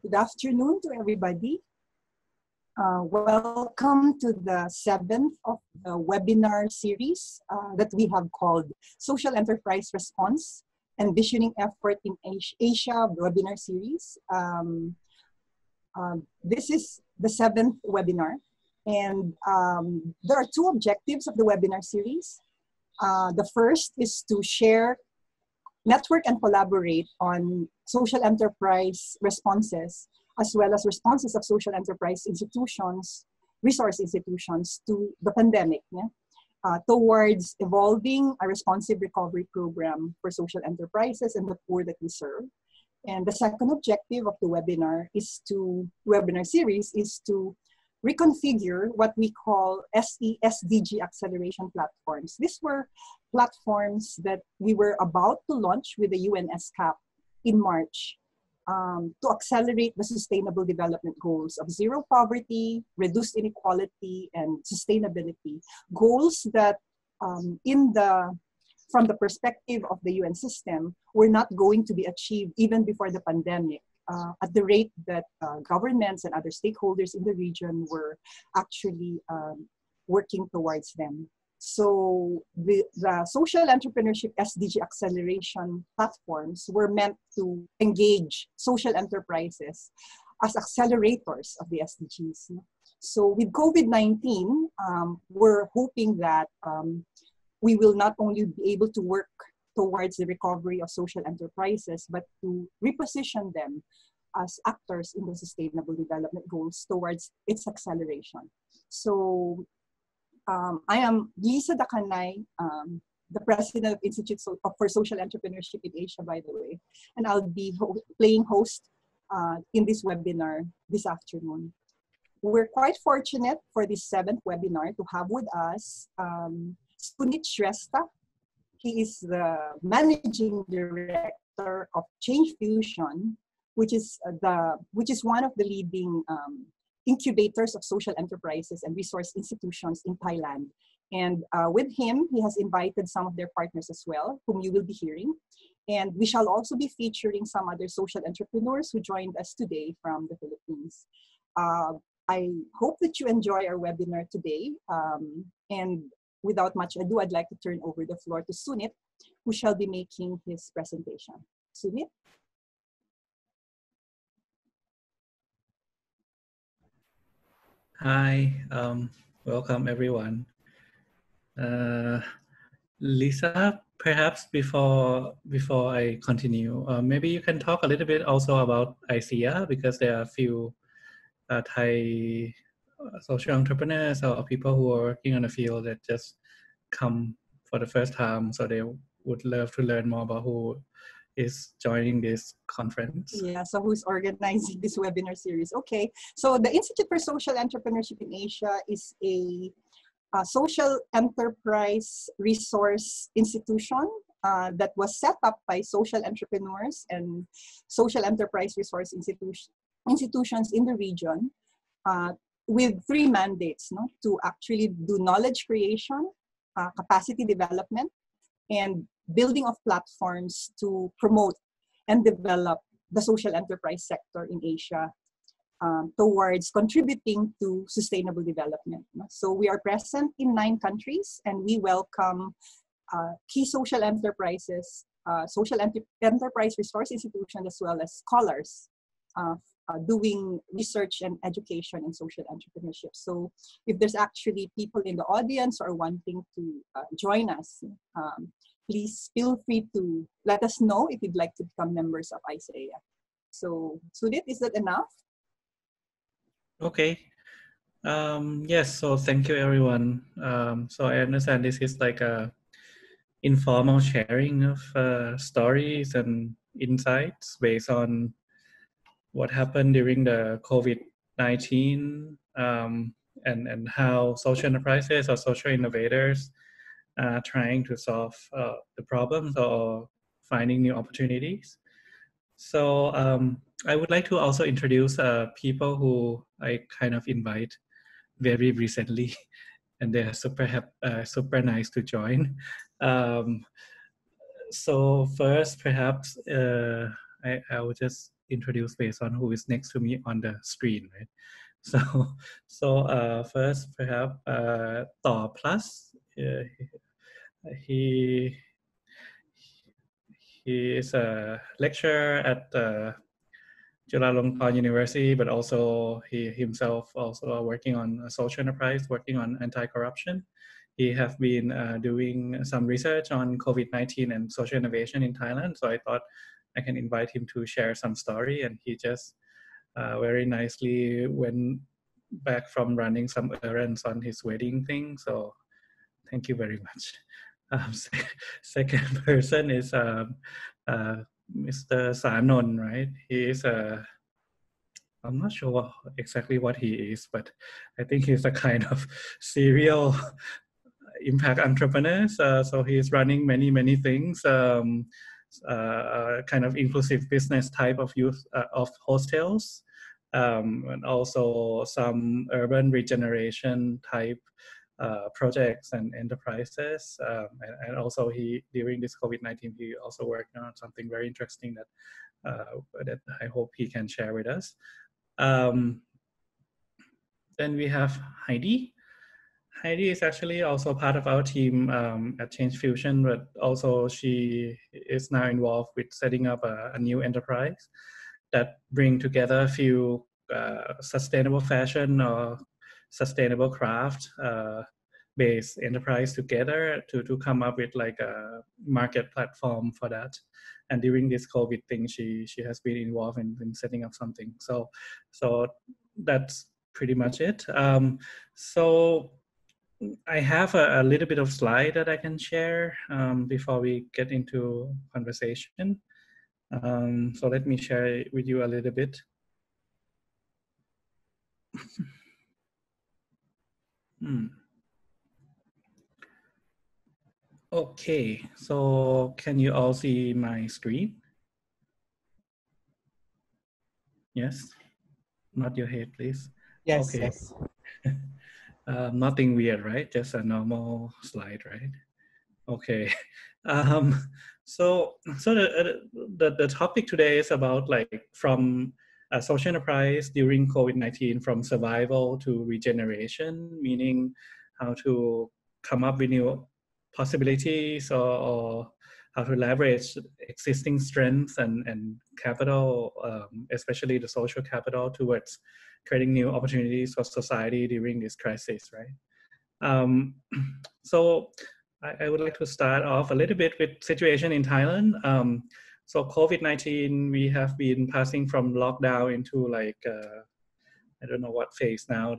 Good afternoon to everybody. Welcome to the 7th of the webinar series that we have called Social Enterprise Response, Envisioning Effort in Asia webinar series. This is the 7th webinar, and there are two objectives of the webinar series. The first is to share, network, and collaborate on social enterprise responses, as well as responses of social enterprise institutions, resource institutions to the pandemic, towards evolving a responsive recovery program for social enterprises and the poor that we serve. And the second objective of the webinar series is to reconfigure what we call SDG acceleration platforms. These were platforms that we were about to launch with the UN SCAP in March to accelerate the sustainable development goals of zero poverty, reduced inequality, and sustainability. Goals that from the perspective of the UN system were not going to be achieved even before the pandemic. At the rate that governments and other stakeholders in the region were actually working towards them. So the social entrepreneurship SDG acceleration platforms were meant to engage social enterprises as accelerators of the SDGs. So with COVID-19, we're hoping that we will not only be able to work towards the recovery of social enterprises, but to reposition them as actors in the sustainable development goals towards its acceleration. So I am Lisa Dakanay, the president of Institute for Social Entrepreneurship in Asia, by the way, and I'll be playing host in this webinar this afternoon. We're quite fortunate for this 7th webinar to have with us Sunit Shrestha. He is the managing director of ChangeFusion, which is one of the leading incubators of social enterprises and resource institutions in Thailand. And with him, he has invited some of their partners as well, whom you will be hearing. And we shall also be featuring some other social entrepreneurs who joined us today from the Philippines. I hope that you enjoy our webinar today. And without much ado, I'd like to turn over the floor to Sunit, who shall be making his presentation. Sunit? Hi, welcome everyone. Lisa, perhaps before I continue, maybe you can talk a little bit also about ICEA, because there are a few Thai social entrepreneurs or people who are working on the field that just come for the first time, so they would love to learn more about who is joining this conference. Yeah, so who's organizing this webinar series? Okay, so the Institute for Social Entrepreneurship in Asia is a social enterprise resource institution that was set up by social entrepreneurs and social enterprise resource institutions in the region with 3 mandates, to actually do knowledge creation, capacity development, and building of platforms to promote and develop the social enterprise sector in Asia towards contributing to sustainable development. So we are present in 9 countries, and we welcome key social enterprises, social enterprise resource institutions, as well as scholars doing research and education in social entrepreneurship. So if there's actually people in the audience or wanting to join us, please feel free to let us know if you'd like to become members of ICEA. So, Sunit, is that enough? Okay. Yes, so thank you everyone. So I understand this is like a informal sharing of stories and insights based on what happened during the COVID-19 and how social enterprises or social innovators are trying to solve the problems or finding new opportunities. So I would like to also introduce people who I kind of invite very recently, and they're super nice to join. So first, perhaps I will just introduce based on who is next to me on the screen, right? So, first, perhapsต่อPlus. He is a lecturer at Chulalongkorn University, but also he himself also working on social enterprise, working on anti-corruption. He have been doing some research on COVID-19 and social innovation in Thailand. So I thought I can invite him to share some story, and he just very nicely went back from running some errands on his wedding thing. So thank you very much. Second person is Mr. Sanon, right? He is I'm not sure exactly what he is, but I think he's a kind of serial impact entrepreneur. So he's running many things, kind of inclusive business type of use of hostels, and also some urban regeneration type projects and enterprises. And also during this COVID-19, he also worked on something very interesting that I hope he can share with us. Then we have Heidi. Heidi is actually also part of our team at ChangeFusion, but also she is now involved with setting up a new enterprise that bring together a few sustainable fashion or sustainable craft based enterprise together to come up with like a market platform for that. And during this COVID thing, she has been involved in setting up something. So that's pretty much it. So I have a little bit of slide that I can share before we get into conversation. So let me share it with you a little bit. Okay, so can you all see my screen? Yes? Nod your head, please. Yes, okay. yes. Nothing weird, right? Just a normal slide, right? Okay. So the topic today is about like from a social enterprise during COVID-19, from survival to regeneration, meaning how to come up with new possibilities or how to leverage existing strengths and capital, especially the social capital, towards creating new opportunities for society during this crisis, right? So I would like to start off a little bit with situation in Thailand. So COVID-19, we have been passing from lockdown into like, I don't know what phase now,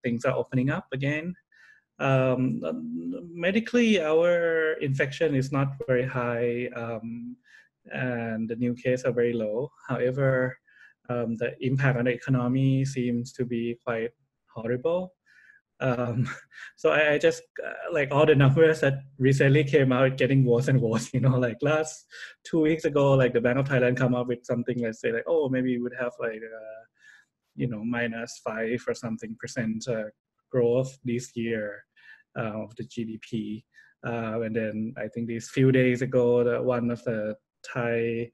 things are opening up again. Medically, our infection is not very high and the new cases are very low. However, the impact on the economy seems to be quite horrible. So I just like all the numbers that recently came out getting worse and worse, you know, like last 2 weeks ago, like the Bank of Thailand come up with something, let's say like, oh, maybe we would have like, you know, -5 or something percent growth this year of the GDP. And then I think these few days ago, one of the Thai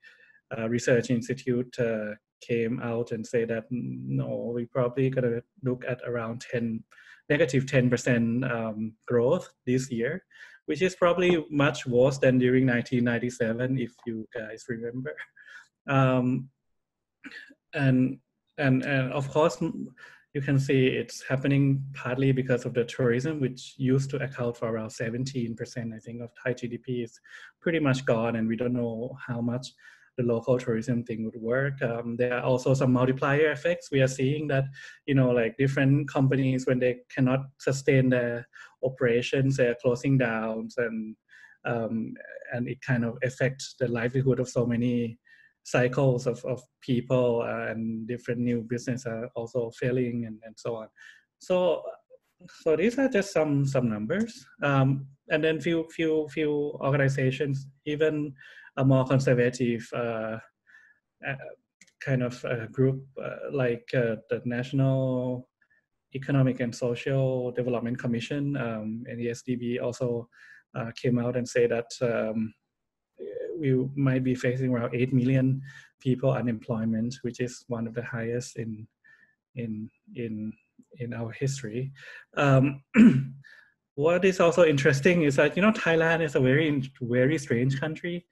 research institute came out and say that no, we probably gonna look at around negative 10% growth this year, which is probably much worse than during 1997, if you guys remember. And of course, you can see it's happening partly because of the tourism, which used to account for around 17%, I think, of Thai GDP is pretty much gone, and we don't know how much the local tourism thing would work. There are also some multiplier effects. We are seeing that, you know, like different companies, when they cannot sustain their operations, they're closing down, and it kind of affects the livelihood of so many cycles of people, and different new business are also failing and so on. So these are just some numbers, and then few organizations, even a more conservative kind of group like the National Economic and Social Development Commission, NESDB, also came out and say that we might be facing around 8 million people unemployment, which is one of the highest in our history. What is also interesting is that, Thailand is a very strange country.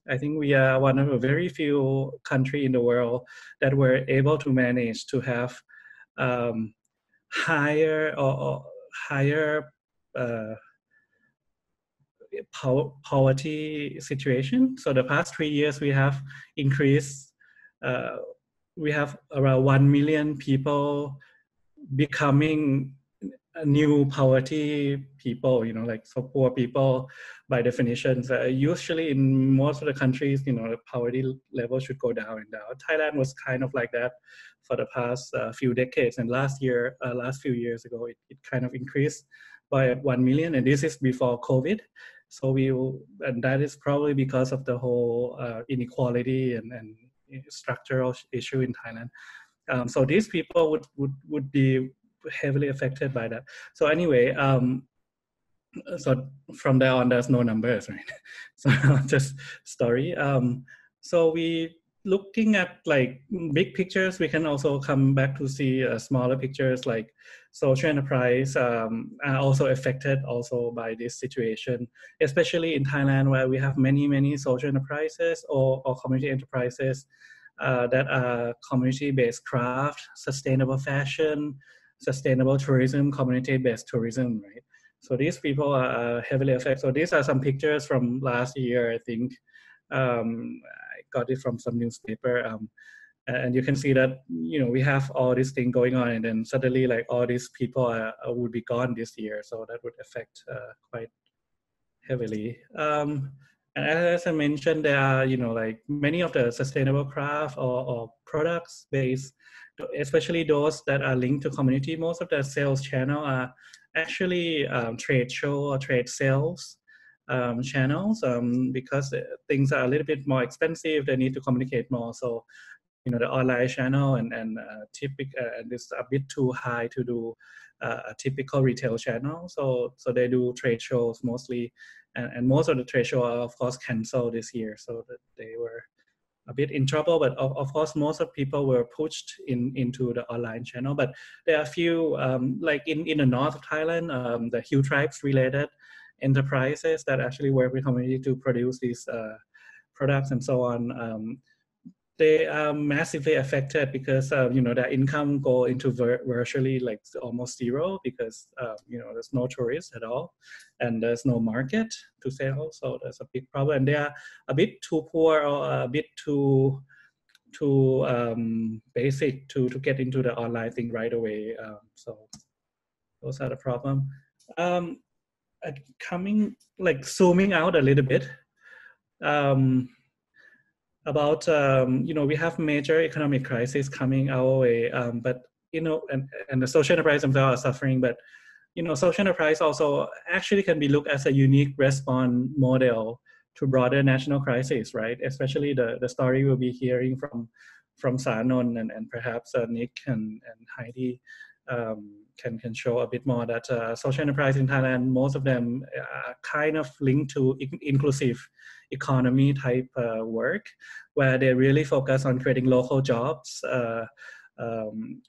I think we are one of the very few countries in the world that were able to manage to have higher poverty situation. So the past 3 years we have increased, we have around 1 million people becoming new poverty people, so poor people by definition. Usually in most of the countries, the poverty level should go down and down. Thailand was kind of like that for the past few decades. And last few years ago, it kind of increased by 1 million. And this is before COVID. So and that is probably because of the whole inequality and structural issue in Thailand. So these people would be heavily affected by that. So anyway, so from there on, there's no numbers, right? So just story. So we looking at like big pictures. We can also come back to see smaller pictures, like social enterprise are also affected also by this situation, especially in Thailand, where we have many social enterprises or community enterprises that are community-based craft, sustainable fashion, sustainable tourism, community-based tourism, right? So these people are heavily affected. So these are some pictures from last year, I think. I got it from some newspaper. And you can see that, we have all this thing going on, and then suddenly like all these people would be gone this year. So that would affect quite heavily. And as I mentioned, there are, like many of the sustainable craft or products based, especially those that are linked to community. Most of the sales channel are actually trade show or trade sales channels, because things are a little bit more expensive. They need to communicate more. So, the online channel and it's a bit too high to do a typical retail channel. So they do trade shows mostly, and most of the trade shows are of course canceled this year. So that they were a bit in trouble, but of course most of people were pushed into the online channel. But there are a few, like in the north of Thailand, the Hill tribes related enterprises that actually work with community to produce these products and so on. They are massively affected because their income go into virtually like almost zero, because there's no tourists at all and there's no market to sell. So that's a big problem, and they are a bit too poor or a bit too basic to get into the online thing right away. So those are the problem. Coming like zooming out a little bit. About we have major economic crisis coming our way, but and the social enterprise themselves are suffering, but social enterprise also actually can be looked as a unique response model to broader national crisis, right? Especially the story we'll be hearing from Sanon and perhaps Nick and Heidi can show a bit more that social enterprise in Thailand, most of them are kind of linked to inclusive economy type work, where they really focus on creating local jobs,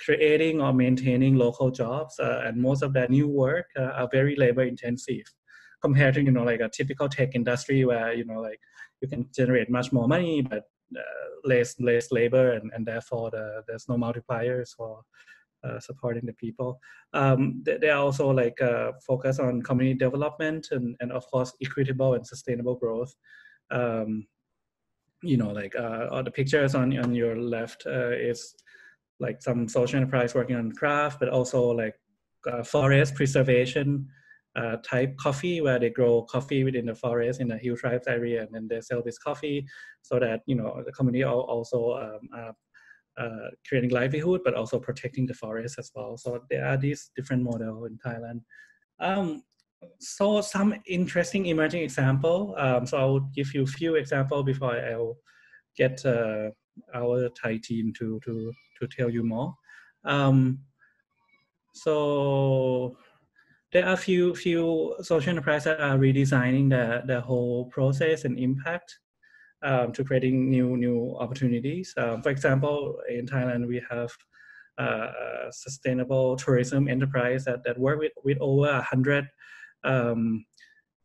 creating or maintaining local jobs, and most of their new work are very labor intensive compared to like a typical tech industry where like you can generate much more money but less labor, and therefore there's no multipliers for supporting the people. They are also like focus on community development and of course equitable and sustainable growth. Like all the pictures on your left is like some social enterprise working on craft, but also like forest preservation type coffee, where they grow coffee within the forest in the Hill Tribes area, and then they sell this coffee so that the community also creating livelihood, but also protecting the forest as well. So there are these different models in Thailand. So some interesting emerging example. So I will give you a few examples before I'll get our Thai team to tell you more. So there are a few social enterprises that are redesigning the whole process and impact to creating new opportunities. For example, in Thailand, we have sustainable tourism enterprise that work with over 100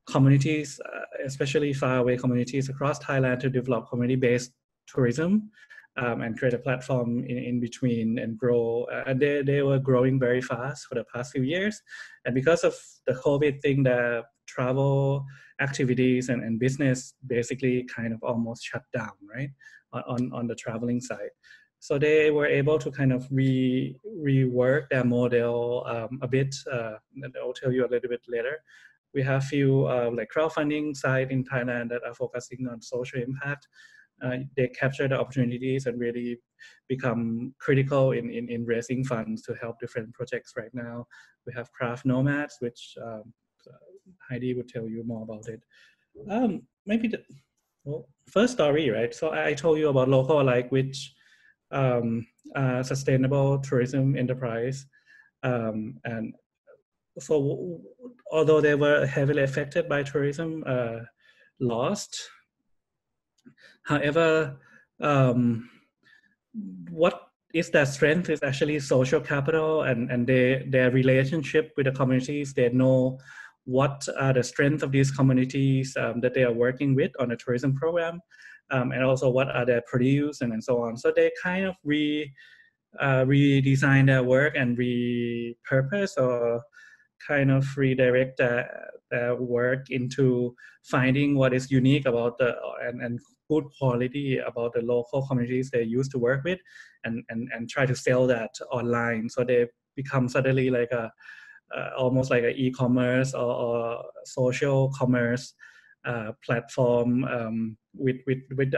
communities, especially faraway communities across Thailand, to develop community-based tourism and create a platform in between and grow. And they were growing very fast for the past few years. And because of the COVID thing, the travel activities and business basically kind of almost shut down, right, on the traveling side. So they were able to kind of rework their model a bit. And I'll tell you a little bit later. We have few like crowdfunding site in Thailand that are focusing on social impact. They capture the opportunities and really become critical in raising funds to help different projects right now. We have Craft Nomads, which Heidi would tell you more about it. Maybe the first story, right? So I told you about Local Like, which sustainable tourism enterprise. And so although they were heavily affected by tourism lost, however, what is their strength is actually social capital and their relationship with the communities. They know what are the strength of these communities that they are working with on a tourism program, and also what are their produce and so on. So they kind of redesign their work and repurpose or kind of redirect their work into finding what is unique about and good quality about the local communities they used to work with, and try to sell that online. So they become suddenly like almost like an e-commerce or social commerce platform with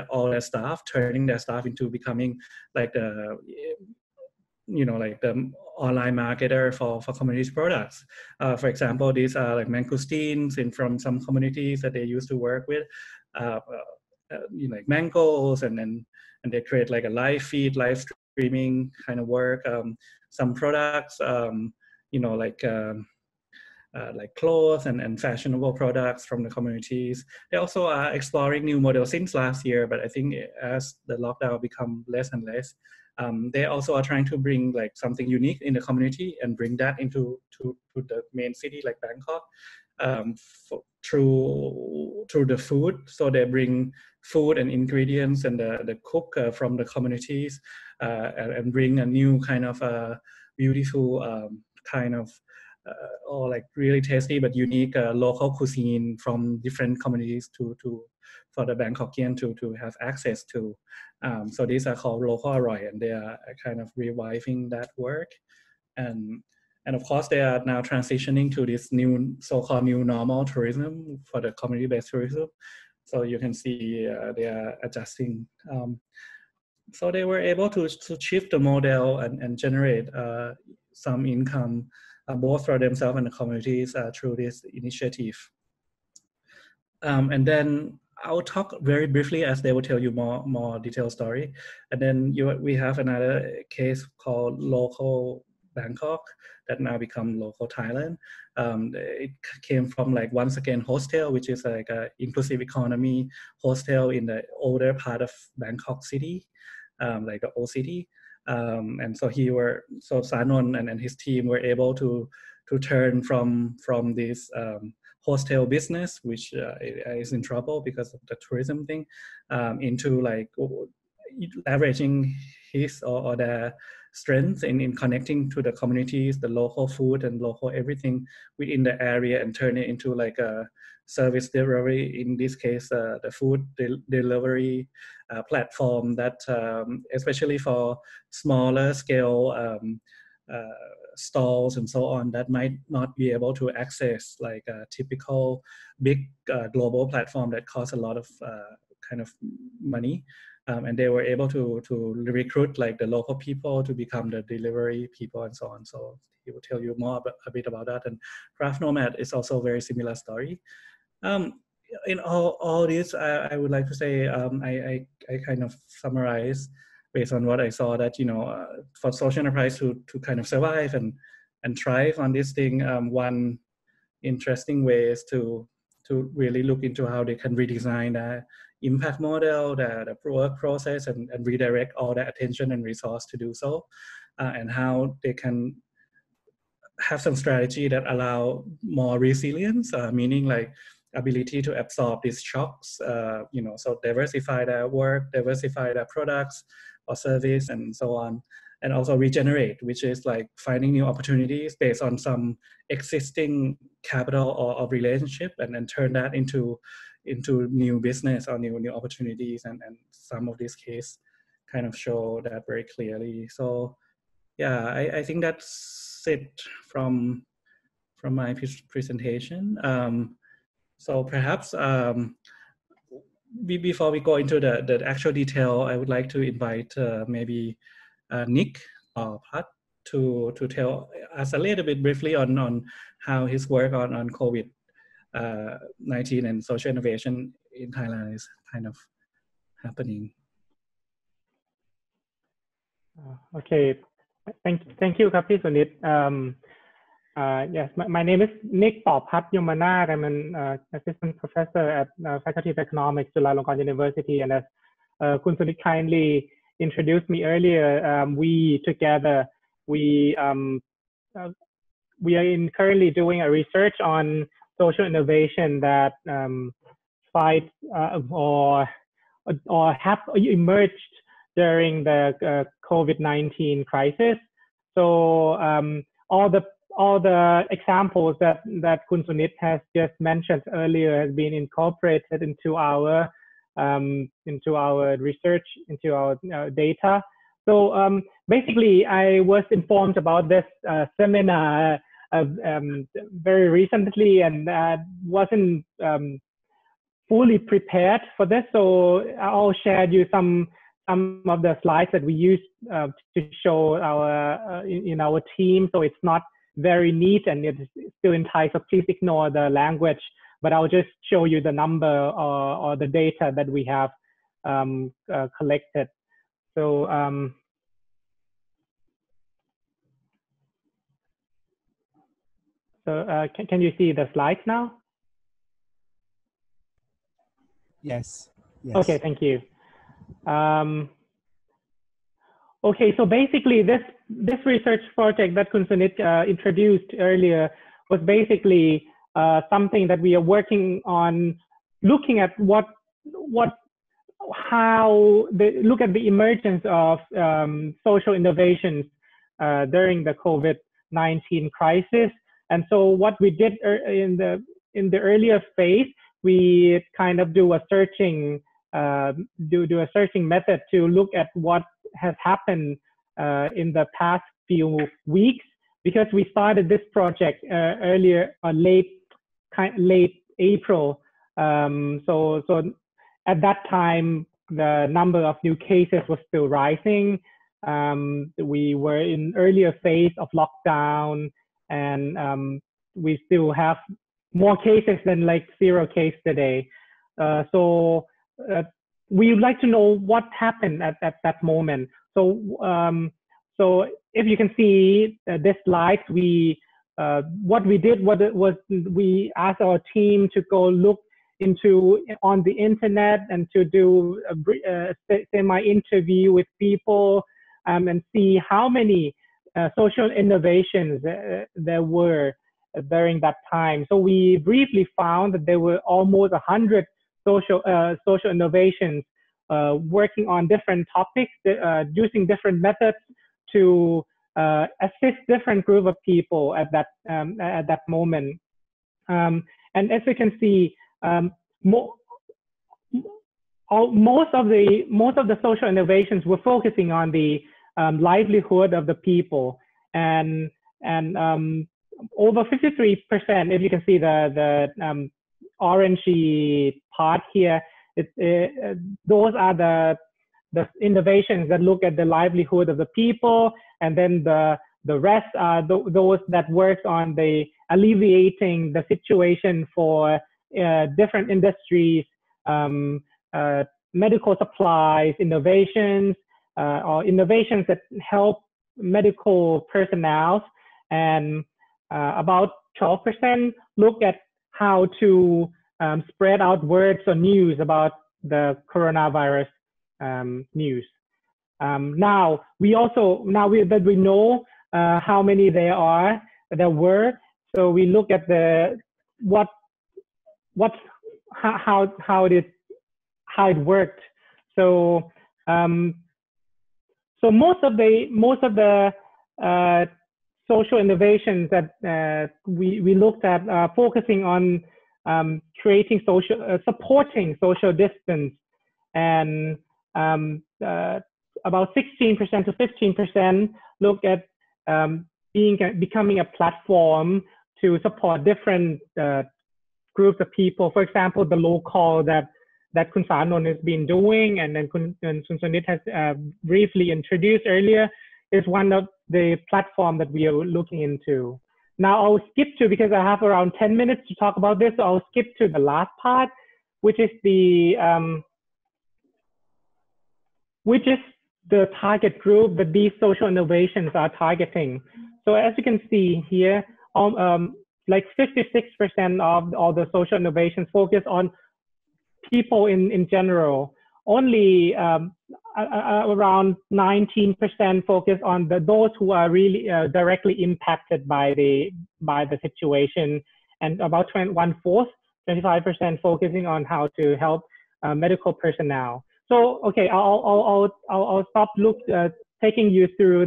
all their staff, turning their staff into becoming like the like the online marketer for communities products. For example, these are like mangosteens from some communities that they used to work with, like mangoes, and they create like a live feed, live streaming kind of work. Some products, like clothes and fashionable products from the communities. They also are exploring new models since last year, but I think as the lockdown become less and less, they also are trying to bring like something unique in the community and bring that into to the main city like Bangkok through the food. So they bring food and ingredients and the cook from the communities and bring a new kind of beautiful kind of or like really tasty but unique local cuisine from different communities for the Bangkokian to have access to. So these are called Roja Roy, and they are kind of reviving that work. And of course, they are now transitioning to this new so-called new normal tourism for the community-based tourism. So you can see they are adjusting. So they were able to shift the model and generate some income both for themselves and the communities through this initiative. And then I'll talk very briefly as they will tell you more detailed story. And then we have another case called Local Bangkok that now become Local Thailand. It came from like, once again, hostel, which is like a inclusive economy hostel in the older part of Bangkok city, like the old city. And so Sanon and his team were able to turn from this hostel business, which is in trouble because of the tourism thing, into like leveraging his or their strength in connecting to the communities, the local food and local everything within the area, and turn it into like a service delivery, in this case the food delivery platform that especially for smaller scale stalls and so on that might not be able to access like a typical big global platform that costs a lot of kind of money. And they were able to recruit like the local people to become the delivery people and so on. So he will tell you a bit about that. And Craft Nomad is also a very similar story. In all this, I would like to say I kind of summarize based on what I saw that, for social enterprise to kind of survive and thrive on this thing, one interesting way is to really look into how they can redesign their impact model, the work process, and redirect all that attention and resource to do so, and how they can have some strategy that allow more resilience, meaning like ability to absorb these shocks, so diversify their work, diversify their products or service, and so on. And also regenerate, which is like finding new opportunities based on some existing capital or relationship, and then turn that into new business or new opportunities. And some of these cases kind of show that very clearly. So yeah, I think that's it from my presentation. So perhaps before we go into the actual detail, I would like to invite maybe Nick or Pat to tell us a little bit briefly on how his work on COVID-19 and social innovation in Thailand is kind of happening. Okay, thank you, Kapi Sunit. Yes, my name is Nick Papat Yomanat. I'm an assistant professor at Faculty of Economics, Chulalongkorn University, and as Kun Sunit kindly introduced me earlier, we together we are currently doing a research on social innovation that fight or have emerged during the COVID-19 crisis. So all the examples that Kun Sunit has just mentioned earlier has been incorporated into our research, into our data. So basically, I was informed about this seminar very recently, and wasn't fully prepared for this. So I'll share you some of the slides that we used to show in our team. So it's not very neat and it's still in Thai, so please ignore the language. But I'll just show you the number or the data that we have collected. So can you see the slides now? Yes. Okay, thank you. Okay, so basically this research project that Kun Sunit introduced earlier was basically something that we are working on, looking at look at the emergence of social innovations during the COVID-19 crisis. And so what we did in the earlier phase, we kind of do a searching method to look at what has happened in the past few weeks, because we started this project earlier on late April. So at that time, the number of new cases was still rising. We were in earlier phase of lockdown, and we still have more cases than like 0 case today. So we would like to know what happened at that moment. So so if you can see this slide, what we did was we asked our team to go look on the internet and to do a semi-interview with people and see how many social innovations there were during that time. So we briefly found that there were almost 100 social innovations working on different topics, using different methods to assist different group of people at that moment. And as you can see, most of the social innovations were focusing on the livelihood of the people, and over 53%, if you can see the orangey part here, those are the innovations that look at the livelihood of the people, and then the rest are those that work on the alleviating the situation for different industries, medical supplies innovations, or innovations that help medical personnel, and about 12% look at how to spread out words or news about the coronavirus news. Now that we know how many there were, so we look at how it worked. So so most of the social innovations that we looked at focusing on creating supporting social distance, and about 16% to 15% look at becoming a platform to support different groups of people. For example, the low call that Kun Sanon has been doing, and then Kun Sunit has briefly introduced earlier, is one of the platform that we are looking into. Now I'll skip to, because I have around 10 minutes to talk about this, so I'll skip to the last part, which is the target group that these social innovations are targeting. So as you can see here, like 56% of all the social innovations focus on people in general. Only around 19% focus on those who are really directly impacted by the situation, and about 25% focusing on how to help medical personnel. So okay, I'll stop taking you through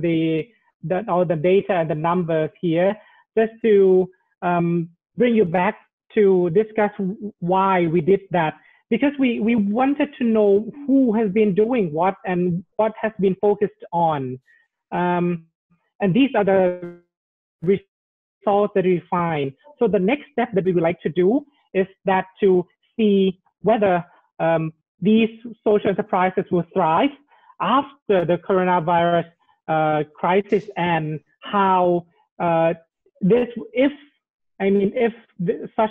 all the data and the numbers here, just to bring you back to discuss why we did that. Because we wanted to know who has been doing what and what has been focused on. And these are the results that we find. So the next step that we would like to do is that to see whether these social enterprises will thrive after the coronavirus crisis, and how if such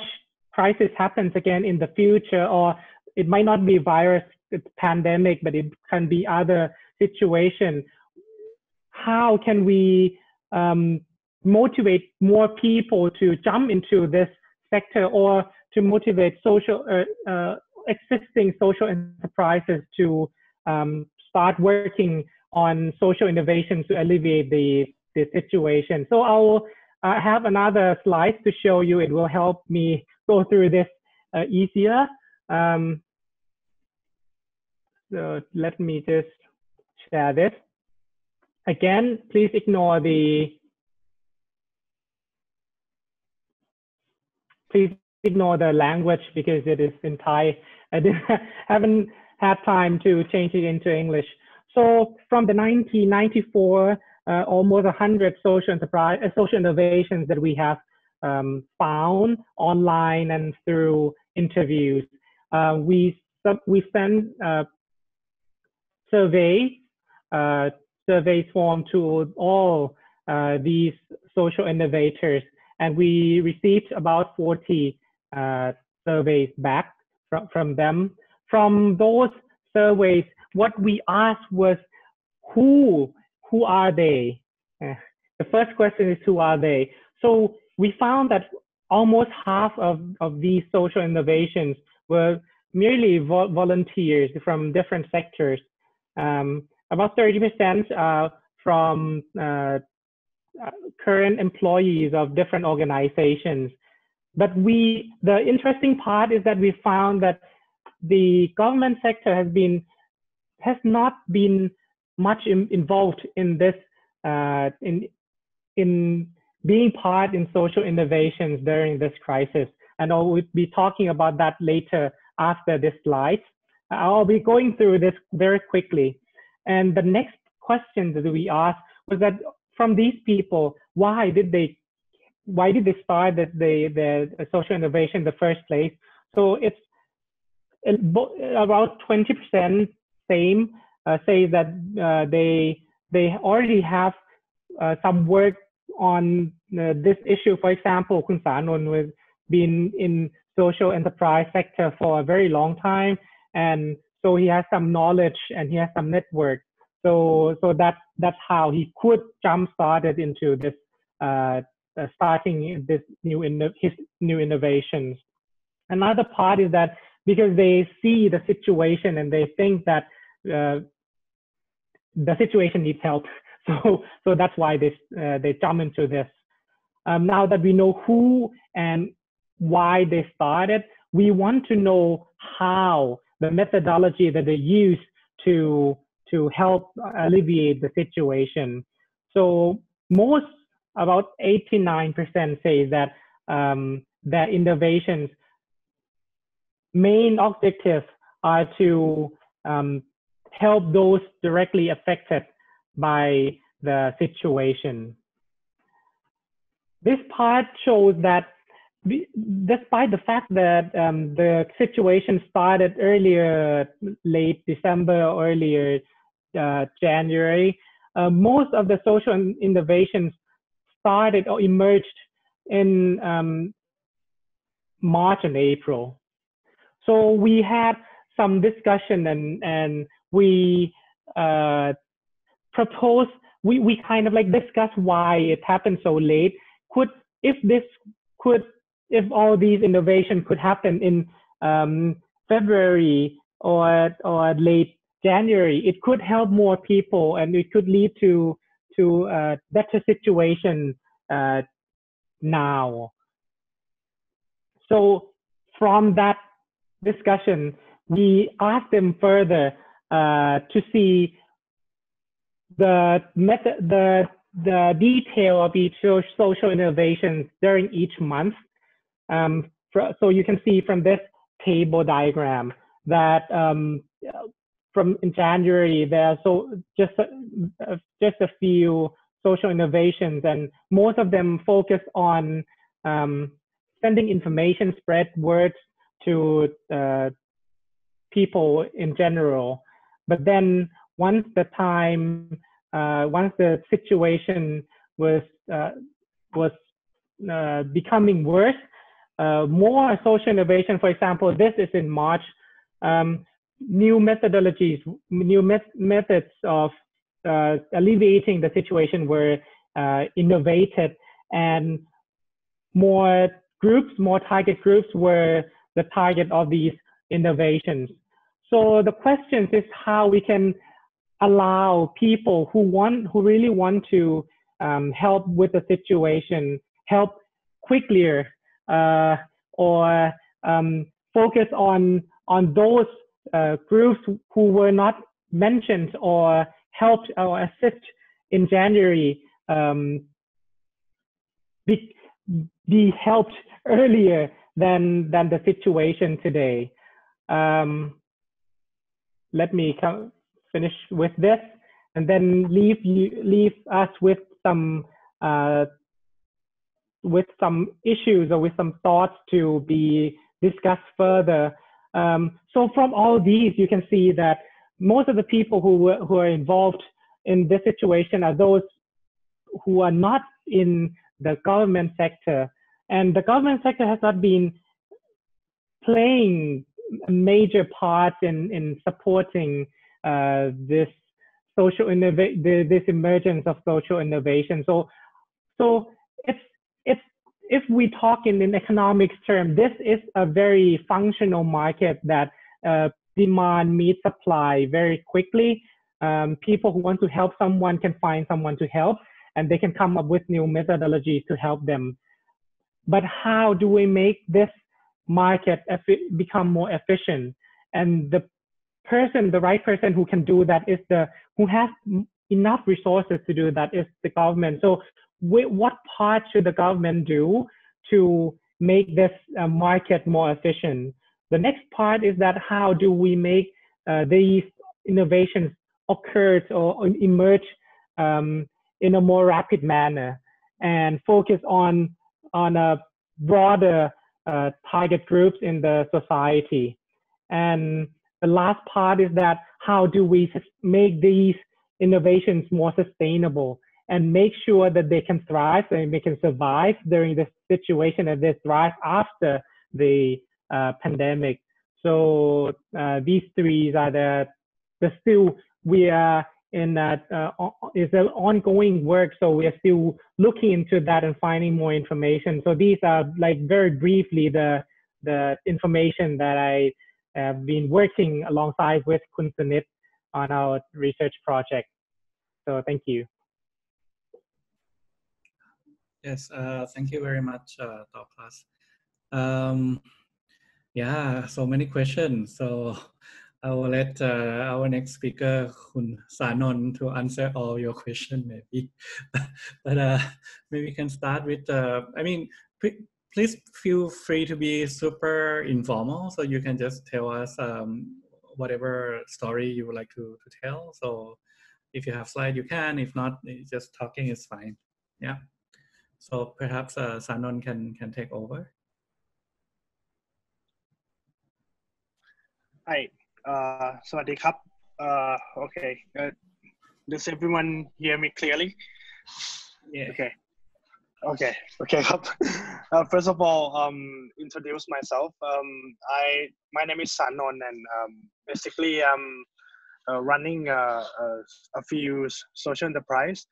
crisis happens again in the future, or it might not be virus, it's pandemic, but it can be other situation. How can we motivate more people to jump into this sector, or to motivate existing social enterprises to start working on social innovation to alleviate the situation? So I'll have another slide to show you. It will help me go through this easier. So let me just share this. Again, please ignore the language, because it is in Thai. I haven't had time to change it into English. So from the 1994, almost 100 social innovations that we have found online and through interviews. We sent surveys form to all these social innovators, and we received about 40 surveys back from them. From those surveys, what we asked was, who are they? The first question is, who are they? So we found that almost half of these social innovations were merely volunteers from different sectors. About 30% from current employees of different organizations. But the interesting part is that we found that the government sector has not been much involved in this, in being part in social innovations during this crisis. And I'll be talking about that later after this slide. I'll be going through this very quickly. And the next question that we asked was that from these people, why did they start the social innovation in the first place? So it's about 20% say that they already have some work on this issue. For example, Kun Sanon has been in social enterprise sector for a very long time, and so he has some knowledge and he has some network. So that's how he could jump started into this starting this his new innovations. Another part is that because they see the situation and they think that the situation needs help. So that's why they jump into this. Now that we know who and why they started, we want to know how the methodology that they use to help alleviate the situation. So about 89% say that their innovations main objectives are to help those directly affected by the situation. This part shows that despite the fact that the situation started earlier, late December, earlier January, most of the social innovations started or emerged in March and April. So we had some discussion and we proposed, we kind of like discussed why it happened so late. If all these innovations could happen in February or late January, it could help more people and it could lead to a better situation now. So from that discussion, we asked them further to see the detail of each social innovations during each month. So you can see from this table diagram that from in January there are just a few social innovations, and most of them focus on sending information, spread words to people in general. But then once the situation was becoming worse, more social innovation, for example, this is in March, new methodologies, new methods of alleviating the situation were innovated, and more target groups were the target of these innovations. So the question is how we can allow people who really want to help with the situation, help quicker, or focus on those groups who were not mentioned or helped or assist in January, be helped earlier than the situation today. Let me finish with this, and then leave us with some issues or with some thoughts to be discussed further. So from all these, you can see that most of the people who are involved in this situation are those who are not in the government sector, and the government sector has not been playing a major part in supporting this this emergence of social innovation. So if we talk in economics term, this is a very functional market that demand meets supply very quickly. People who want to help someone can find someone to help, and they can come up with new methodologies to help them. But how do we make this market become more efficient? And the right person who can do that is who has enough resources to do that is the government. So what part should the government do to make this market more efficient? The next part is that how do we make these innovations occur or emerge in a more rapid manner, and focus on a broader target groups in the society. And the last part is that how do we make these innovations more sustainable and make sure that they can thrive and they can survive during this situation and they thrive after the pandemic. So these three are we are in that is an ongoing work. So we are still looking into that and finding more information. So these are like very briefly the information that been working alongside with Kun Sunit on our research project. So thank you. Yes, thank you very much, top class. Yeah, so many questions. So I will let our next speaker, Khun Sanon, to answer all your questions maybe. But maybe we can start with, I mean, please feel free to be super informal. So you can just tell us whatever story you would like to tell. So if you have slide, you can. If not, just talking is fine. Yeah. So perhaps Sanon can take over. Hi, Sawadee Krap. Okay, does everyone hear me clearly? Yeah. Okay. First of all, introduce myself. My name is Sanon, and basically I'm running a few social enterprise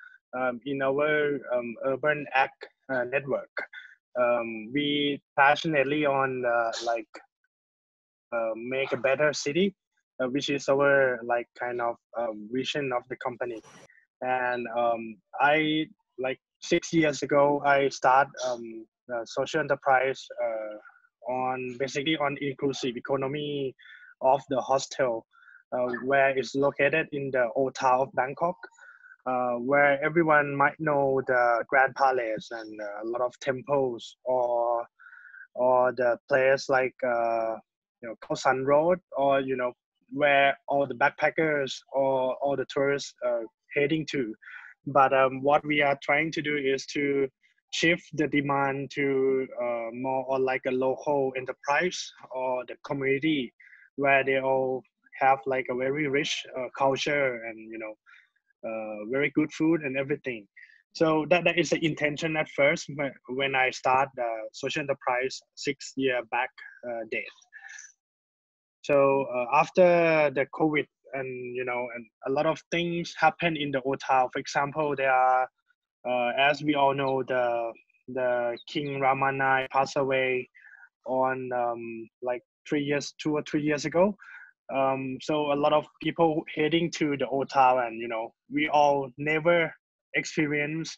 in our urban act network. We passionately on make a better city, which is our kind of vision of the company. And I 6 years ago I start social enterprise on basically on inclusive economy of the hostel, where it's located in the old town of Bangkok, where everyone might know the Grand Palace and a lot of temples, or the place like Khao San Road, or where all the backpackers or all the tourists are heading to. But what we are trying to do is to shift the demand to more or like a local enterprise or the community, where they all have like a very rich culture and very good food and everything. So that is the intention at first when I start social enterprise 6 year back date. So after the COVID, and and a lot of things happen in the old town. For example, there are as we all know, the King Ramanai passed away on 2 or 3 years ago. So a lot of people heading to the old town, and we all never experienced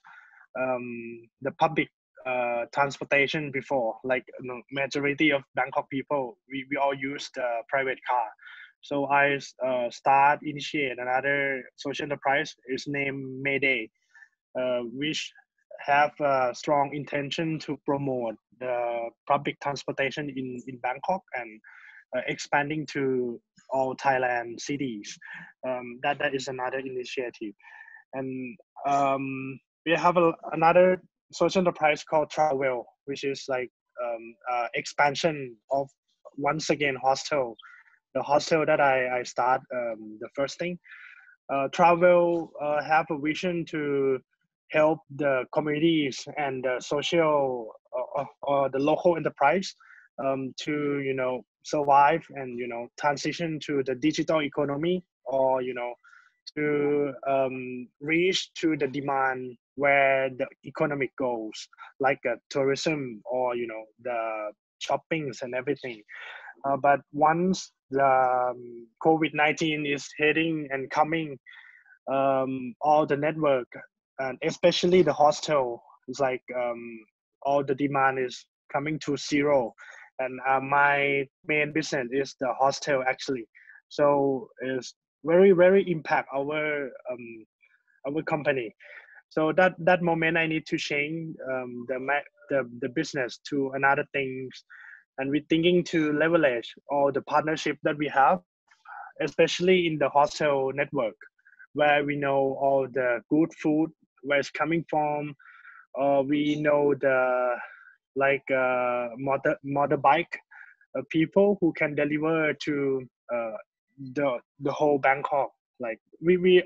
the public transportation before. Majority of Bangkok people, we all use the private car. So I initiate another social enterprise. It's named Mayday, which have a strong intention to promote the public transportation in Bangkok, and expanding to all Thailand cities. That is another initiative. And we have another social enterprise called Travel, which is expansion of, once again, hostel. The hostel that I start, the first thing. Travel have a vision to help the communities and the social or the local enterprise to survive and transition to the digital economy, or to reach to the demand where the economic goes, like tourism or the shoppings and everything. But once the COVID-19 is heading and coming, all the network, and especially the hostel, is all the demand is coming to zero. And my main business is the hostel, actually. So it's very impact our company. So that moment I need to change the business to another things. And we're thinking to leverage all the partnership that we have, especially in the hostel network, where we know all the good food, where it's coming from. We know the motorbike people who can deliver to the whole Bangkok. Like we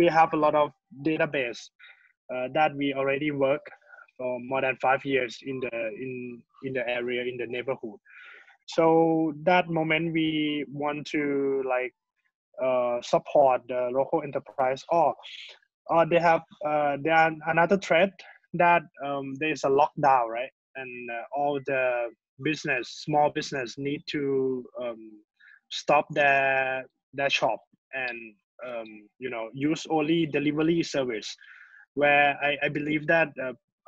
have a lot of database that we already work for more than 5 years in the area, in the neighborhood. So that moment we want to support the local enterprise, or they have there are another threat that there's a lockdown, right? And all the small business need to stop their shop and use only delivery service, where I believe that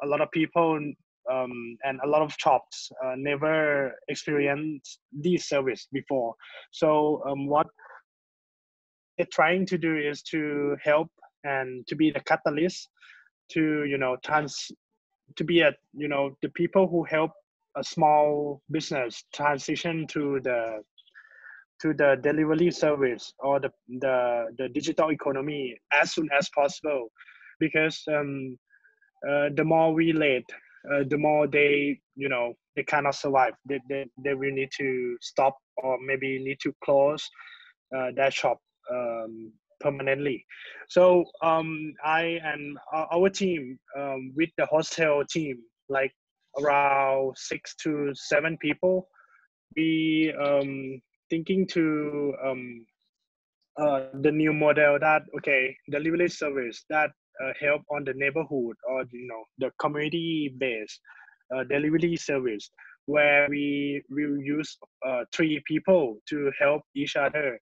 a lot of people and a lot of shops never experienced this service before. So what they're trying to do is to help and to be the catalyst to to be the people who help a small business transition to the delivery service or the digital economy as soon as possible, because the more we late, the more they cannot survive. They will need to stop or maybe need to close that shop permanently. So I and our team with the hostel team, like around 6 to 7 people, we thinking to the new model that delivery service that help on the neighborhood or the community based delivery service, where we will use 3 people to help each other.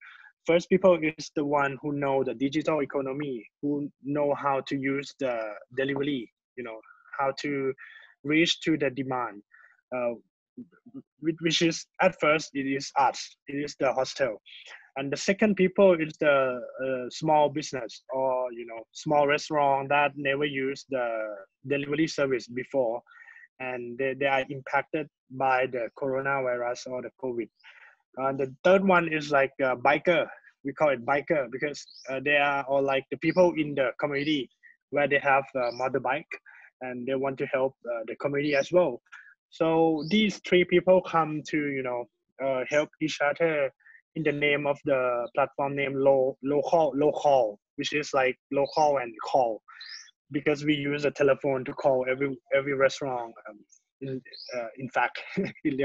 First people is the one who know the digital economy, who know how to use the delivery, how to reach to the demand, uh, which is at first it is us, it is the hostel. And the second people is the small business or small restaurant that never used the delivery service before, and they are impacted by the coronavirus or the COVID. And the third one is like biker. We call it biker because they are all like the people in the community where they have a motorbike and they want to help the community as well. So these 3 people come to help each other in the name of the platform name local, which is like local and call, because we use a telephone to call every restaurant. In fact, in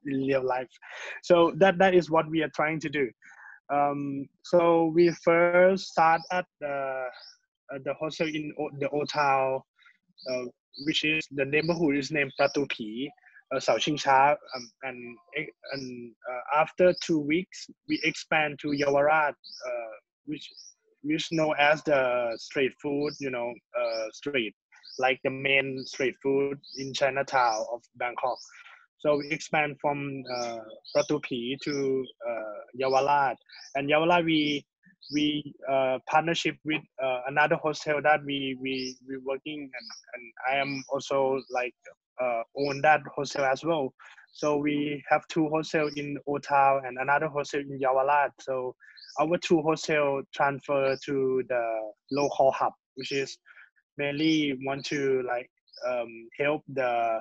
real life. So that is what we are trying to do. So we first start at the hostel in the old town, which is the neighborhood is named Pratu Phi, Sao Ching Cha, and after 2 weeks we expand to Yawarat, which known as the street food, street, like the main street food in Chinatown of Bangkok. So we expand from Pratu Phi to Yawarat, and Yawarat we partnership with another hostel that we working, and I am also like own that hostel as well. So we have 2 hostels in Old Town and another hostel in Yawarat. So our 2 hostels transfer to the local hub, which is mainly want to like help the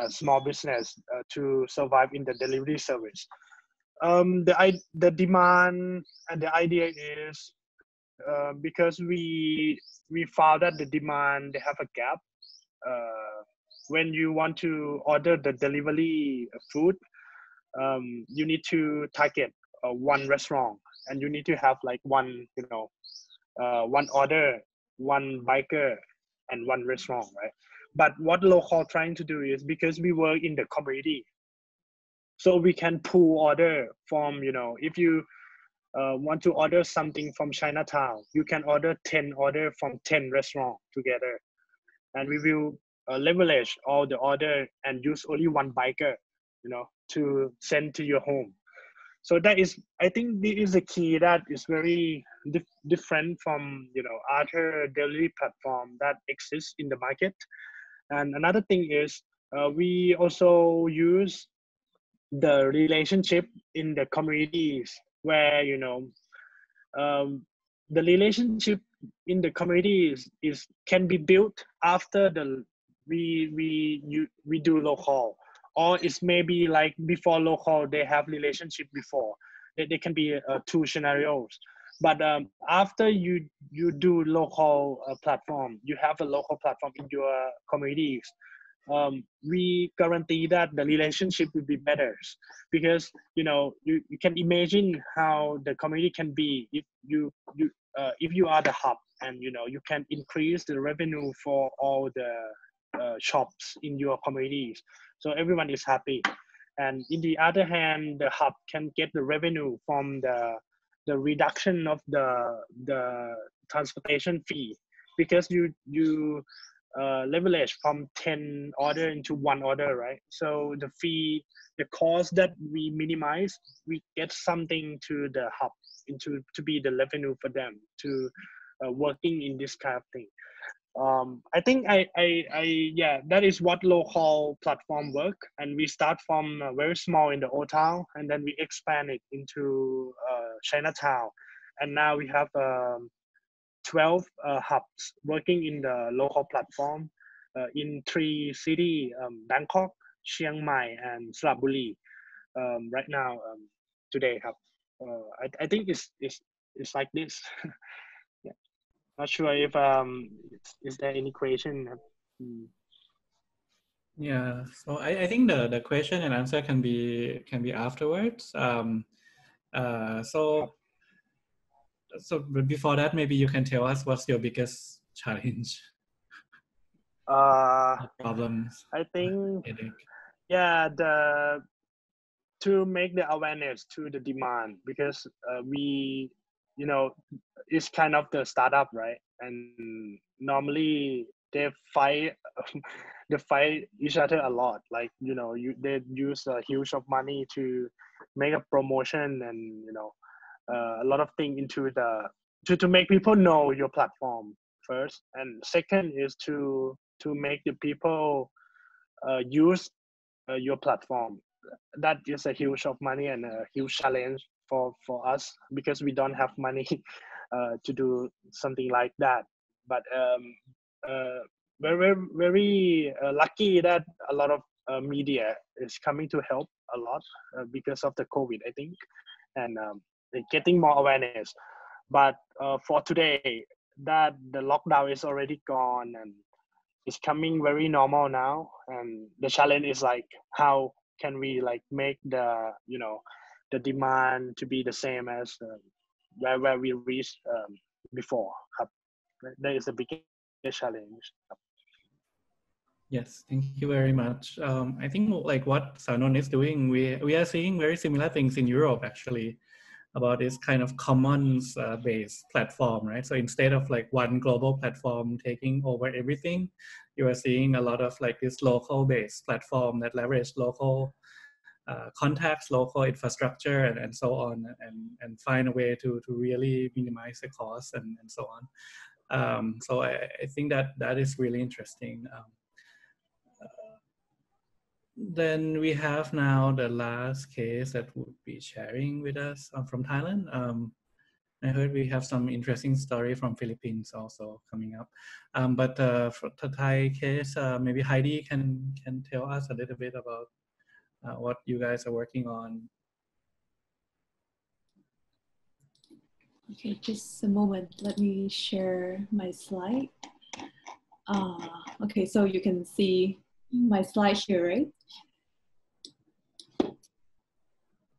small business to survive in the delivery service. The demand and the idea is because we found that the demand, they have a gap. When you want to order the delivery food, you need to target one restaurant, and you need to have like one one order, one biker, and one restaurant, right? But what local trying to do is, because we work in the community, so we can pull order from if you want to order something from Chinatown, you can order 10 order from 10 restaurants together, and we will leverage all the order and use only one biker to send to your home. So that is, I think this is a key that is very different from other delivery platform that exists in the market. And another thing is we also use the relationship in the communities, where the relationship in the communities is can be built after we do local, or it's maybe like before local they have relationship before. They can be 2 scenarios. But after you do local platform, you have a local platform in your communities, we guarantee that the relationship will be better, because you can imagine how the community can be if you are the hub, and you can increase the revenue for all the shops in your communities, so everyone is happy. And in the other hand, the hub can get the revenue from the reduction of the transportation fee, because you leverage from 10 order into one order, right? So the fee, the cost that we minimize, we get something to the hub to be the revenue for them to working in this kind of thing. I think yeah, that is what local platform work, and we start from very small in the old town, and then we expand it into Chinatown, and now we have 12 hubs working in the local platform in 3 cities, Bangkok, Chiang Mai, and Sraburi. Right now, today, I think it's like this. Yeah. Not sure if is there any question? Yeah, so I think the question and answer can be afterwards. So before that, maybe you can tell us what's your biggest challenge, problems. I think headache. yeah, to make the awareness to the demand, because we, you know, it's kind of the startup, right? And normally they fight they fight each other a lot, like, you know, they use a huge of money to make a promotion, and, you know, a lot of things into the to make people know your platform first, and second is to make the people use your platform. That is a huge of money and a huge challenge for us, because we don't have money to do something like that. But very lucky that a lot of media is coming to help a lot because of the COVID, I think, and getting more awareness. But for today, that the lockdown is already gone, and it's coming very normal now, and the challenge is like, how can we like make the, you know, the demand to be the same as where we reached before. That is the biggest challenge. Yes, thank you very much. I think like what Sanon is doing, we are seeing very similar things in Europe actually, about this kind of commons based platform, right? So instead of like one global platform taking over everything, you are seeing a lot of like this local based platform that leverage local contacts, local infrastructure, and so on, and find a way to really minimize the cost and so on. So I think that is really interesting. Then we have now the last case that would be sharing with us from Thailand. I heard we have some interesting story from Philippines also coming up. But for the Thai case, maybe Heidi can tell us a little bit about what you guys are working on. Okay, just a moment. Let me share my slide. Okay, so you can see my slide here, right?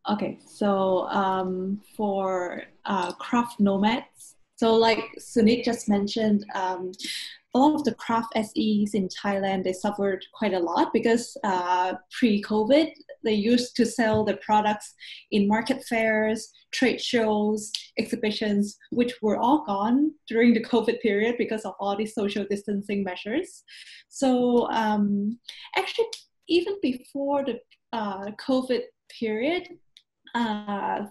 Okay, so for craft nomads, so like Sunit just mentioned, a lot of the craft SEs in Thailand, they suffered quite a lot because pre-COVID, they used to sell their products in market fairs, trade shows, exhibitions, which were all gone during the COVID period because of all these social distancing measures. So actually, even before the COVID period,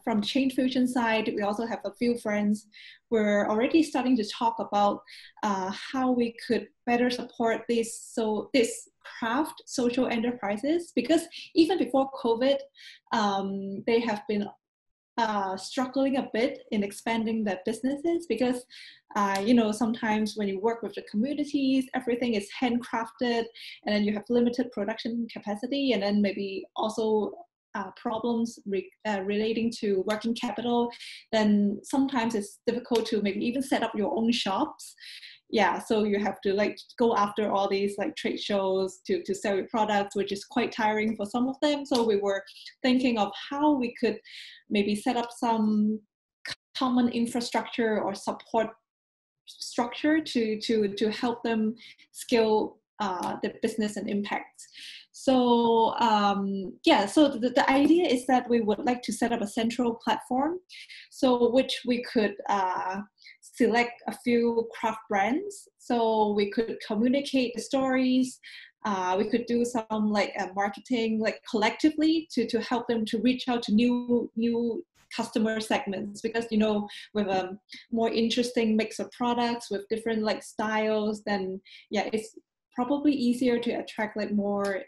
from ChangeFusion side, we also have a few friends. We're already starting to talk about how we could better support this craft social enterprises, because even before COVID, they have been struggling a bit in expanding their businesses, because you know, sometimes when you work with the communities, everything is handcrafted, and then you have limited production capacity, and then maybe also problems relating to working capital, then sometimes it's difficult to maybe even set up your own shops. Yeah, so you have to like go after all these like trade shows to sell your products, which is quite tiring for some of them. So we were thinking of how we could maybe set up some common infrastructure or support structure to help them scale the business and impact. So yeah, so the idea is that we would like to set up a central platform, so which we could select a few craft brands, so we could communicate the stories. We could do some like marketing, like collectively, to help them to reach out to new customer segments, because you know, with a more interesting mix of products with different like styles, then yeah, it's probably easier to attract like more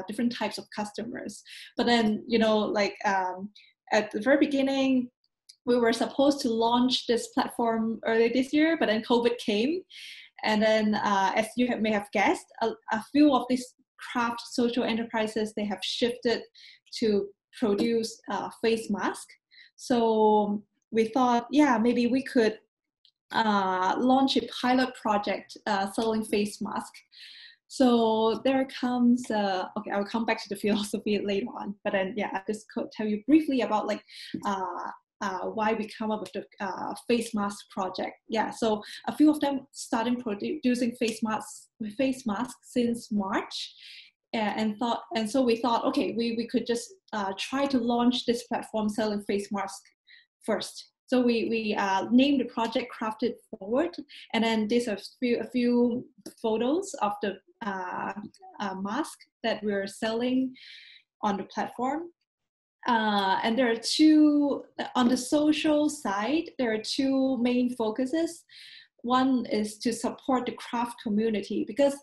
different types of customers. But then, you know, like at the very beginning, we were supposed to launch this platform early this year, but then COVID came. And then as you may have guessed, a few of these craft social enterprises, they have shifted to produce face masks. So we thought, yeah, maybe we could launch a pilot project selling face masks. So there comes, okay, I'll come back to the philosophy later on, but then yeah, I'll just tell you briefly about like why we come up with the face mask project. Yeah, so a few of them started producing face masks since March, and so we thought, okay, we could just try to launch this platform selling face masks first. So we named the project Crafted Forward, and then there's a few photos of the mask that we're selling on the platform. And there are two, on the social side, there are two main focuses. One is to support the craft community, because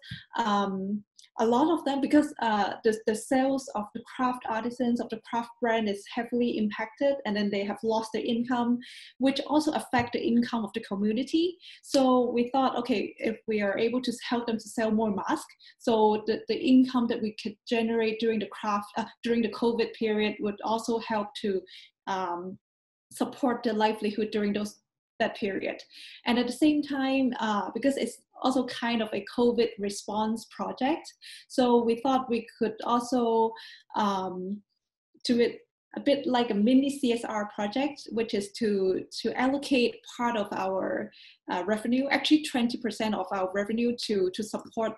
a lot of them, because the sales of the craft artisans, of the craft brand is heavily impacted, and then they have lost their income, which also affect the income of the community. So we thought, okay, if we are able to help them to sell more masks, so the income that we could generate during the COVID period would also help to support the livelihood during that period. And at the same time, because it's also kind of a COVID response project, so we thought we could also do it a bit like a mini CSR project, which is to allocate part of our revenue, actually 20% of our revenue, to support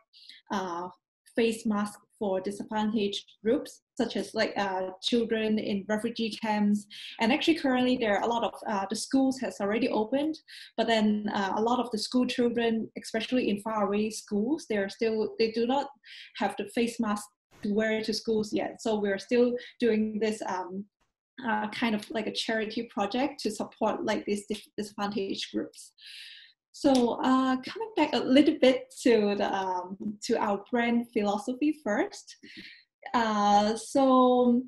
face masks for disadvantaged groups, such as like children in refugee camps. And actually currently there are a lot of, the schools has already opened, but then a lot of the school children, especially in faraway schools, they do not have the face mask to wear to schools yet. So we're still doing this kind of like a charity project to support like these disadvantaged groups. So coming back a little bit to our brand philosophy first. So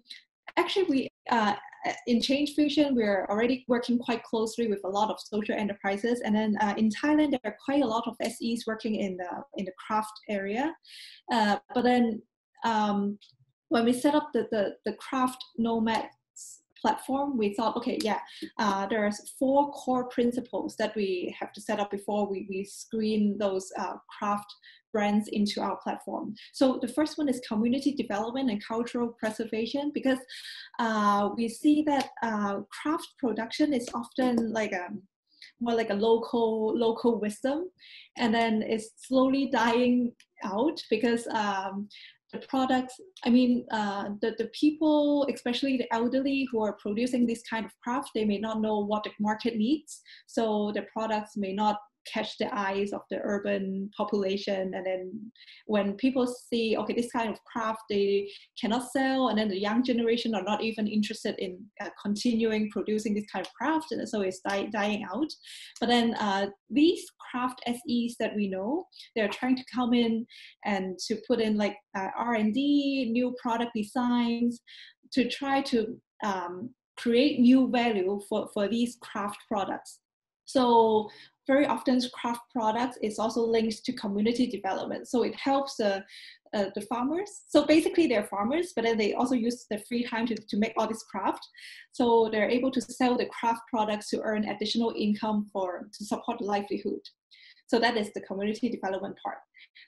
actually we in ChangeFusion, we're already working quite closely with a lot of social enterprises, and then in Thailand there are quite a lot of SEs working in the craft area. But then when we set up the craft Nomad platform, we thought, okay, yeah, there's 4 core principles that we have to set up before we screen those craft brands into our platform. So the first one is community development and cultural preservation, because we see that craft production is often like more like a local wisdom, and then it's slowly dying out because the products, I mean, the people, especially the elderly who are producing this kind of craft, they may not know what the market needs. So the products may not catch the eyes of the urban population. And then when people see, okay, this kind of craft, they cannot sell. And then the young generation are not even interested in continuing producing this kind of craft. And so it's dying out. But then these craft SEs that we know, they're trying to come in and to put in like R&D, new product designs, to try to create new value for these craft products. So very often craft products is also linked to community development. So it helps the farmers. So basically they're farmers, but then they also use their free time to make all this craft. So they're able to sell the craft products to earn additional income to support livelihood. So that is the community development part.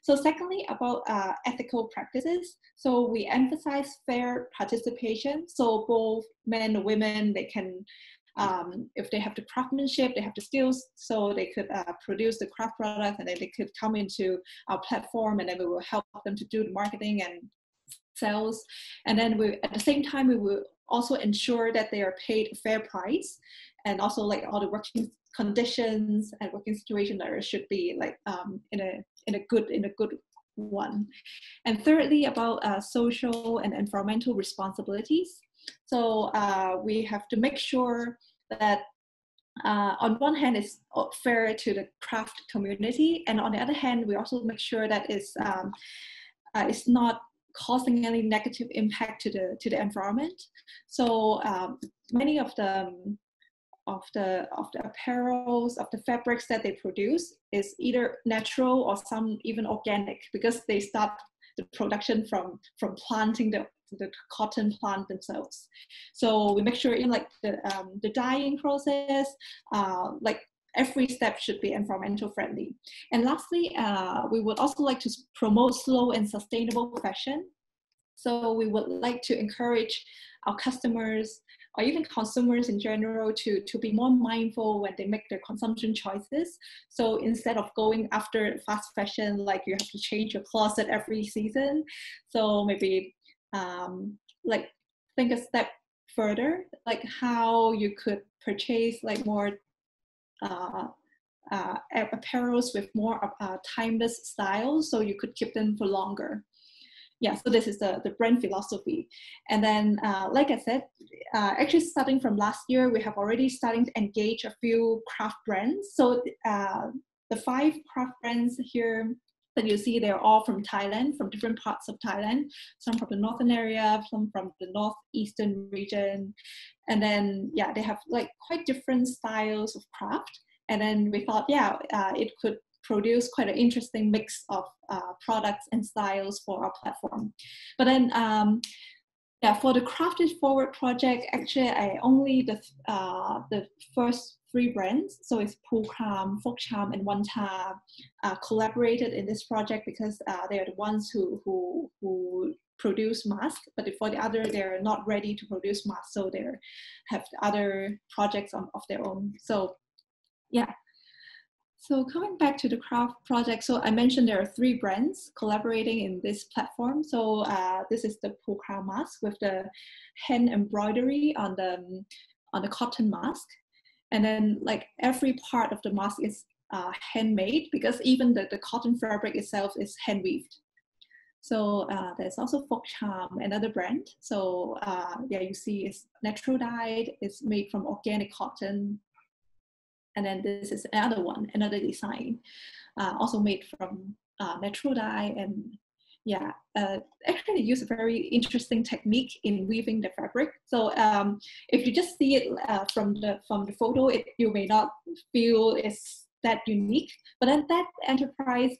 So secondly, about ethical practices. So we emphasize fair participation. So both men and women, they can, if they have the craftsmanship, they have the skills, so they could produce the craft product, and then they could come into our platform, and then we will help them to do the marketing and sales. And then at the same time, we will also ensure that they are paid a fair price, and also like all the working conditions and working situation there should be like in a good one. And thirdly, about social and environmental responsibilities. So we have to make sure that on one hand it's fair to the craft community, and on the other hand we also make sure that it's not causing any negative impact to the environment. So many of the apparels, of the fabrics that they produce is either natural or some even organic, because they start the production from planting the cotton plant themselves. So we make sure in like the dyeing process, like every step should be environmental friendly. And lastly, we would also like to promote slow and sustainable fashion. So we would like to encourage our customers or even consumers in general to be more mindful when they make their consumption choices. So instead of going after fast fashion, like you have to change your closet every season, so maybe like think a step further, like how you could purchase like more apparels with more timeless styles, so you could keep them for longer. Yeah, so this is the brand philosophy. And then, like I said, actually starting from last year, we have already starting to engage a few craft brands. So the 5 craft brands here that you see, they're all from Thailand, from different parts of Thailand. Some from the northern area, some from the northeastern region. And then, yeah, they have like quite different styles of craft. And then we thought, yeah, it could produce quite an interesting mix of products and styles for our platform. But then, yeah, for the Crafted Forward project, actually, I only the first 3 brands, so it's Pulkram, Fokcham, and Wanta, collaborated in this project because they are the ones who produce masks, but for the other, they're not ready to produce masks, so they have other projects of their own. So, yeah. So coming back to the craft project, so I mentioned there are 3 brands collaborating in this platform. So this is the Pulkram mask with the hand embroidery on the cotton mask, and then like every part of the mask is handmade, because even the cotton fabric itself is hand weaved. So there's also Fokcham, another brand. So yeah, you see it's natural dyed. It's made from organic cotton. And then this is another one, another design, also made from natural dye. And yeah, actually use a very interesting technique in weaving the fabric. So if you just see it from the photo, you may not feel it's that unique. But then that enterprise,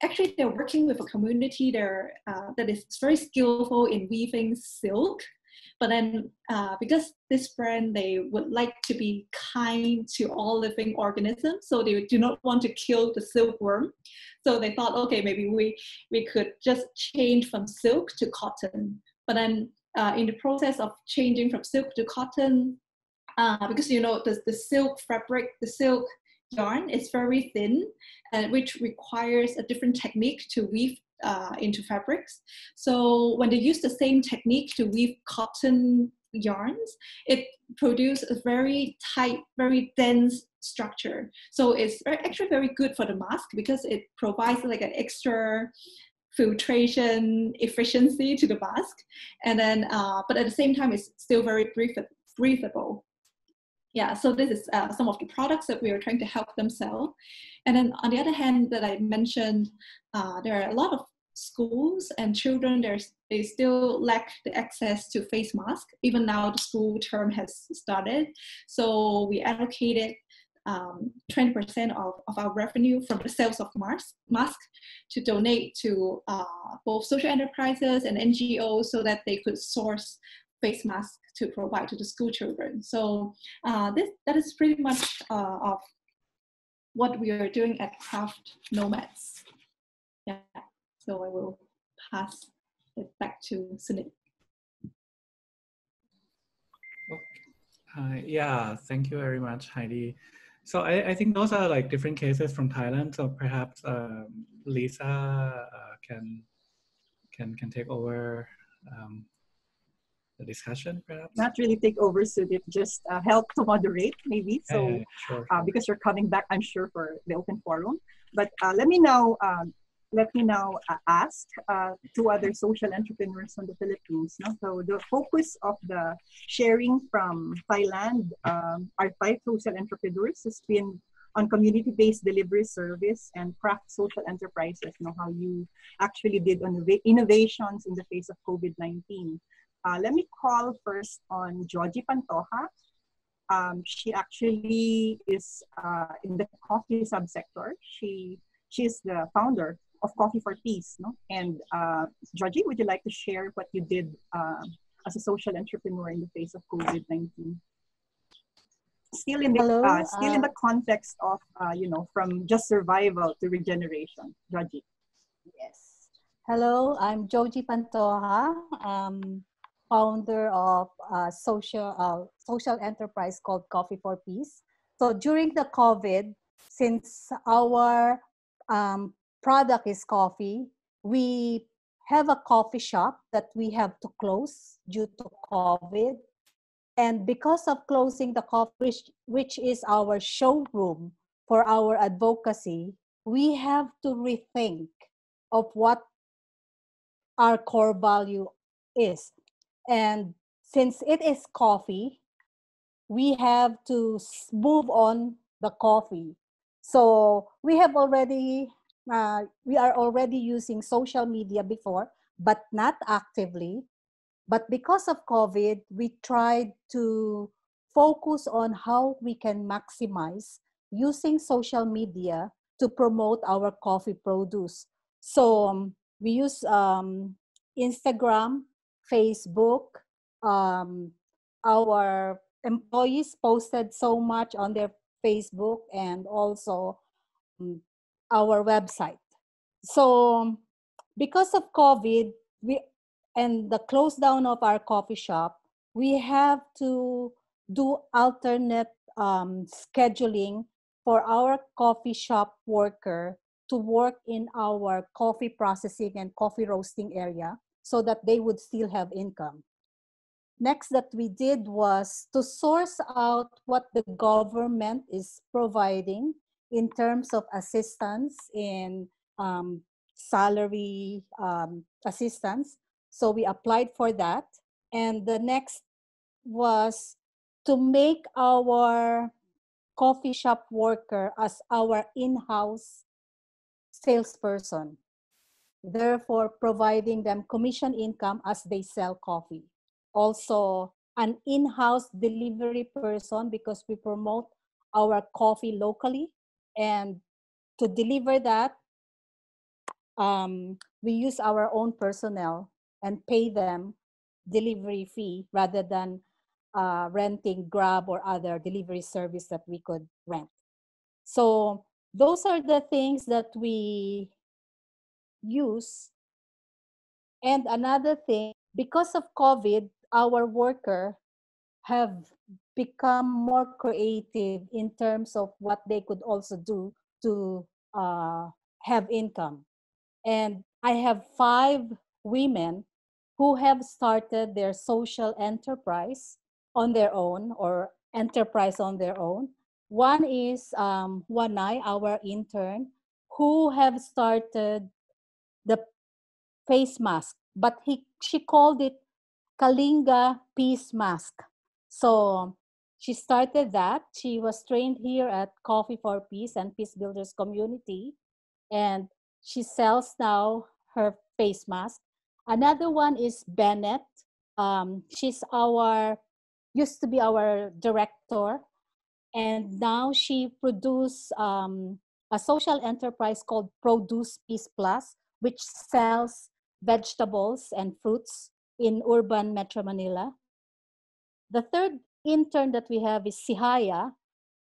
actually they're working with a community there that is very skillful in weaving silk. But then because this brand, they would like to be kind to all living organisms, so they do not want to kill the silkworm. So they thought, okay, maybe we could just change from silk to cotton. But then in the process of changing from silk to cotton, because you know the silk fabric, the silk yarn is very thin, which requires a different technique to weave into fabrics. So when they use the same technique to weave cotton yarns, it produces a very tight, very dense structure. So it's actually very good for the mask because it provides like an extra filtration efficiency to the mask. And then, but at the same time, it's still very breathable. Yeah, so this is some of the products that we are trying to help them sell. And then on the other hand, that I mentioned, there are a lot of schools and children, they still lack the access to face masks. Even now the school term has started. So we allocated 20% of our revenue from the sales of masks to donate to both social enterprises and NGOs so that they could source face masks to provide to the school children. So that is pretty much of what we are doing at Craft Nomads. Yeah, so I will pass it back to Sunit. Yeah, thank you very much, Heidi. So I think those are like different cases from Thailand. So perhaps Lisa can can take over the discussion, perhaps. Not really take over, Sudip, just help to moderate, maybe. So, Sure. because you're coming back, I'm sure, for the open forum. But let me now ask two other social entrepreneurs from the Philippines. No? So the focus of the sharing from Thailand, our Thai social entrepreneurs, has been on community-based delivery service and craft social enterprises. You know, how you actually did on innovations in the face of COVID-19. Let me call first on Joji Pantoja. She actually is in the coffee subsector. She's the founder of Coffee for Peace. No? And Georgie, would you like to share what you did as a social entrepreneur in the face of COVID-19? Still in the context of from just survival to regeneration. Georgie. Yes. Hello, I'm Joji Pantoja, founder of a social enterprise called Coffee for Peace. So during the COVID, since our product is coffee, we have a coffee shop that we have to close due to COVID. And because of closing the coffee, which is our showroom for our advocacy, we have to rethink of what our core value is. And since it is coffee, we have to move on the coffee. So we are already using social media before, but not actively. But because of COVID, we tried to focus on how we can maximize using social media to promote our coffee produce. So we use Instagram, Facebook. Our employees posted so much on their Facebook and also our website. So because of COVID, and the close down of our coffee shop, we have to do alternate scheduling for our coffee shop worker to work in our coffee processing and coffee roasting area so that they would still have income. Next that we did was to source out what the government is providing in terms of assistance in salary assistance. So we applied for that. And the next was to make our coffee shop worker as our in-house salesperson, therefore providing them commission income as they sell coffee. Also, an in-house delivery person because we promote our coffee locally. And to deliver that, we use our own personnel and pay them delivery fee rather than renting Grab or other delivery service that we could rent. So those are the things that we use. And another thing, because of COVID, our worker have become more creative in terms of what they could also do to have income. And I have 5 women who have started their social enterprise on their own or enterprise on their own. One is Wanai, our intern, who have started the face mask, but she called it Kalinga Peace Mask. So she started that. She was trained here at Coffee for Peace and Peace Builders Community, and she sells now her face mask. Another one is Bennett. She's used to be our director, and now she produced a social enterprise called Produce Peace Plus, which sells vegetables and fruits in urban Metro Manila. The third intern that we have is Sihaya.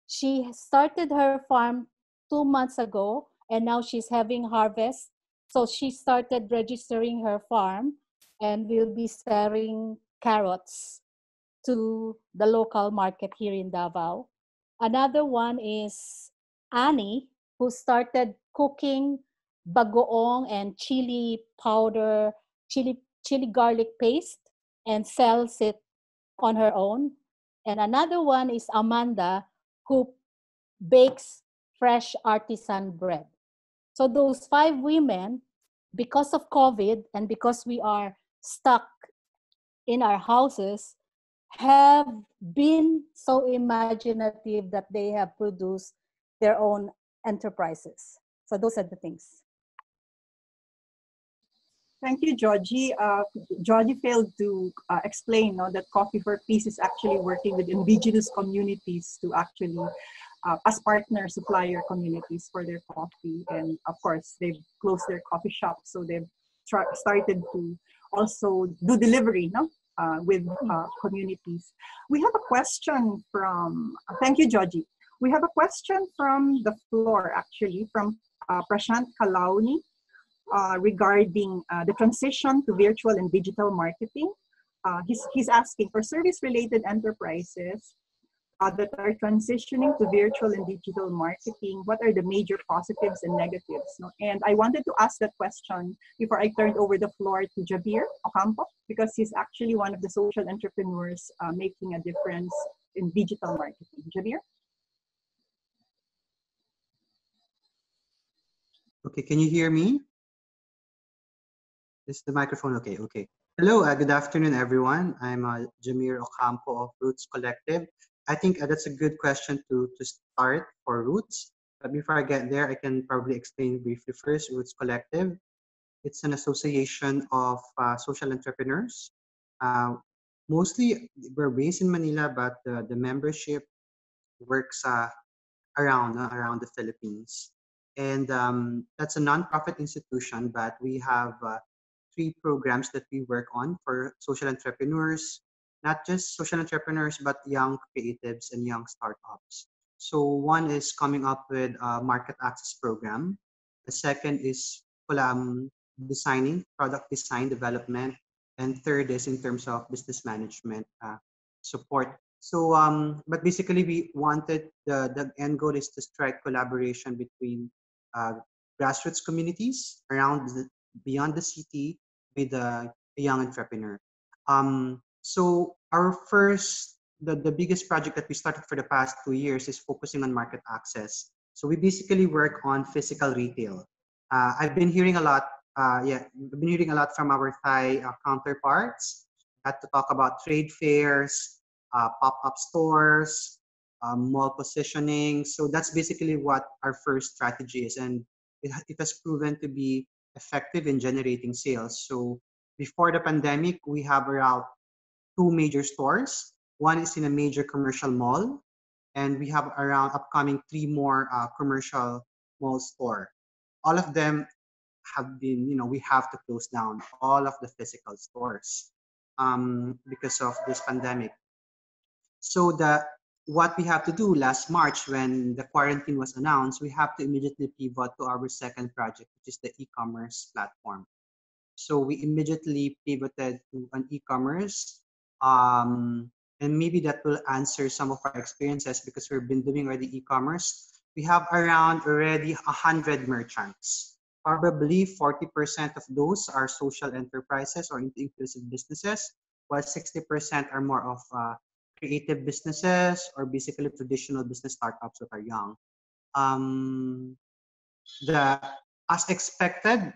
She started her farm 2 months ago, and now she's having harvest. So she started registering her farm and will be selling carrots to the local market here in Davao. Another one is Annie, who started cooking bagoong and chili powder chili garlic paste and sells it on her own. And another one is Amanda, who bakes fresh artisan bread. So those 5 women, because of COVID and because we are stuck in our houses, have been so imaginative that they have produced their own enterprises. So those are the things. Thank you, Georgie. Georgie failed to explain that Coffee for Peace is actually working with indigenous communities to actually, as partner supplier communities for their coffee. And of course, they've closed their coffee shop, so they've started to also do delivery with communities. We have a question from, thank you, Georgie. We have a question from the floor, actually, from Prashant Kalauni. Regarding the transition to virtual and digital marketing. He's asking for service-related enterprises that are transitioning to virtual and digital marketing, what are the major positives and negatives? And I wanted to ask that question before I turned over the floor to Javier Ocampo, because he's actually one of the social entrepreneurs making a difference in digital marketing. Javier? Okay, can you hear me? Is the microphone okay? Okay. Hello, good afternoon, everyone. I'm Jameer Ocampo of Roots Collective. I think that's a good question to start for Roots. But before I get there, I can probably explain briefly first. Roots Collective, it's an association of social entrepreneurs. Mostly, we're based in Manila, but the membership works around the Philippines. And that's a nonprofit institution, but we have 3 programs that we work on for social entrepreneurs, not just social entrepreneurs, but young creatives and young startups. So one is coming up with a market access program. The second is designing, product design development. And third is in terms of business management support. So, but basically we wanted, the end goal is to strike collaboration between grassroots communities around beyond the city with a young entrepreneur. So our first, the biggest project that we started for the past 2 years is focusing on market access. So we basically work on physical retail. I've been hearing a lot, I've been hearing a lot from our Thai counterparts to talk about trade fairs, pop-up stores, mall positioning. So that's basically what our first strategy is, and it has proven to be effective in generating sales. So before the pandemic, we have around 2 major stores. One is in a major commercial mall, and we have around upcoming 3 more commercial mall store. All of them have been, we have to close down all of the physical stores because of this pandemic. So what we have to do last March when the quarantine was announced, we have to immediately pivot to our second project, which is the e-commerce platform. So we immediately pivoted to an e-commerce, and maybe that will answer some of our experiences because we've been doing already e-commerce. We have around already 100 merchants. Probably 40% of those are social enterprises or inclusive businesses, while 60% are more of creative businesses or basically traditional business startups that are young. As expected,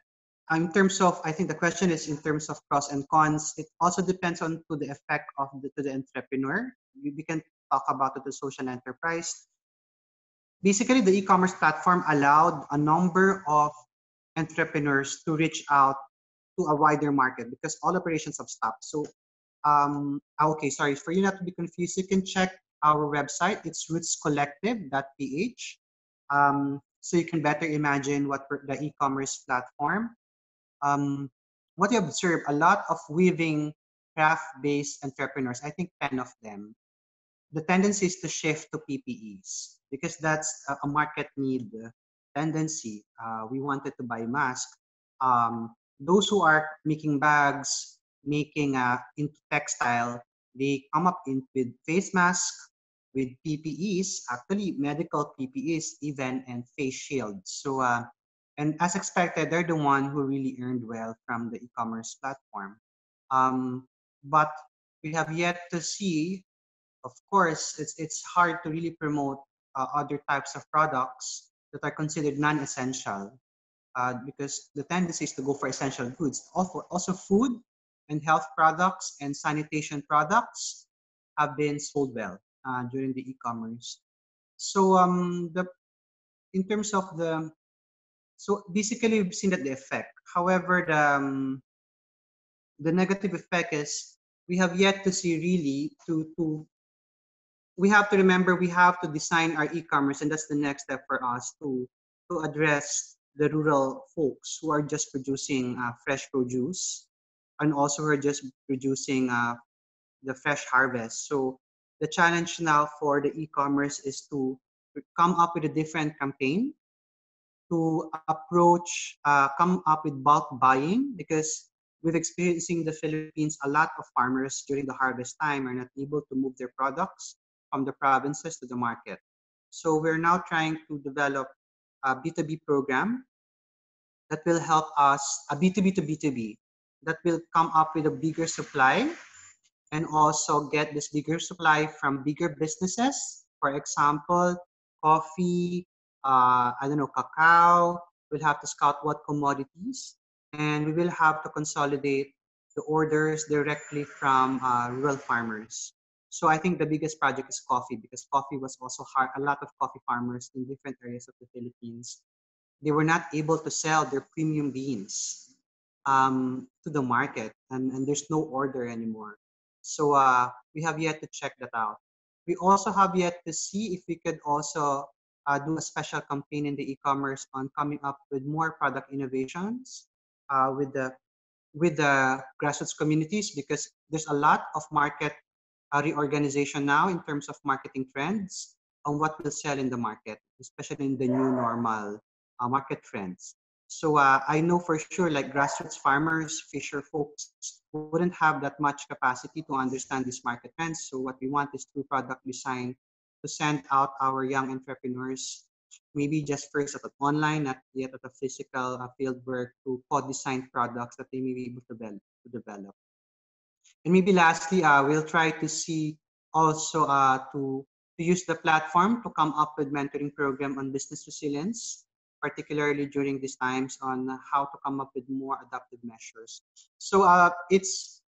in terms of, I think the question is in terms of pros and cons. It also depends on to the effect of to the entrepreneur. We can talk about the social enterprise. Basically, the e-commerce platform allowed a number of entrepreneurs to reach out to a wider market because all operations have stopped. So, okay, sorry, for you not to be confused, you can check our website. It's rootscollective.ph. So you can better imagine what the e-commerce platform. What you observe, a lot of weaving craft-based entrepreneurs, I think 10 of them, the tendency is to shift to PPEs because that's a market need tendency. We wanted to buy masks. Those who are making bags, making into textile, they come up with face masks, with PPEs, actually medical PPEs even, and face shields. So And as expected, they're the one who really earned well from the e-commerce platform. But we have yet to see, of course, it's hard to really promote other types of products that are considered non-essential because the tendency is to go for essential goods. Also food and health products and sanitation products have been sold well during the e-commerce. So in terms of so basically we've seen that the effect. However, the negative effect is we have yet to see really we have to remember we have to design our e-commerce, and that's the next step for us to address the rural folks who are just producing fresh produce and also who are just producing the fresh harvest. So the challenge now for the e-commerce is to come up with a different campaign to approach, come up with bulk buying, because with experiencing the Philippines, a lot of farmers during the harvest time are not able to move their products from the provinces to the market. So we're now trying to develop a B2B program that will help us, a B2B to B2B, that will come up with a bigger supply and also get this bigger supply from bigger businesses. For example, coffee, I don't know, cacao. We'll have to scout what commodities, and we will have to consolidate the orders directly from rural farmers. So I think the biggest project is coffee, because coffee was also hard. A lot of coffee farmers in different areas of the Philippines, they were not able to sell their premium beans to the market, and there's no order anymore. So we have yet to check that out. We also have yet to see if we could also do a special campaign in the e-commerce on coming up with more product innovations with the grassroots communities, because there's a lot of market reorganization now in terms of marketing trends on what will sell in the market, especially in the new normal market trends. So I know for sure, like grassroots farmers, fisher folks wouldn't have that much capacity to understand these market trends. So what we want is through product design to send out our young entrepreneurs, maybe just first at an online, not yet at a physical field work, to co-design products that they may be able to develop. And maybe lastly, we'll try to see also to use the platform to come up with mentoring program on business resilience, particularly during these times, on how to come up with more adaptive measures. So it's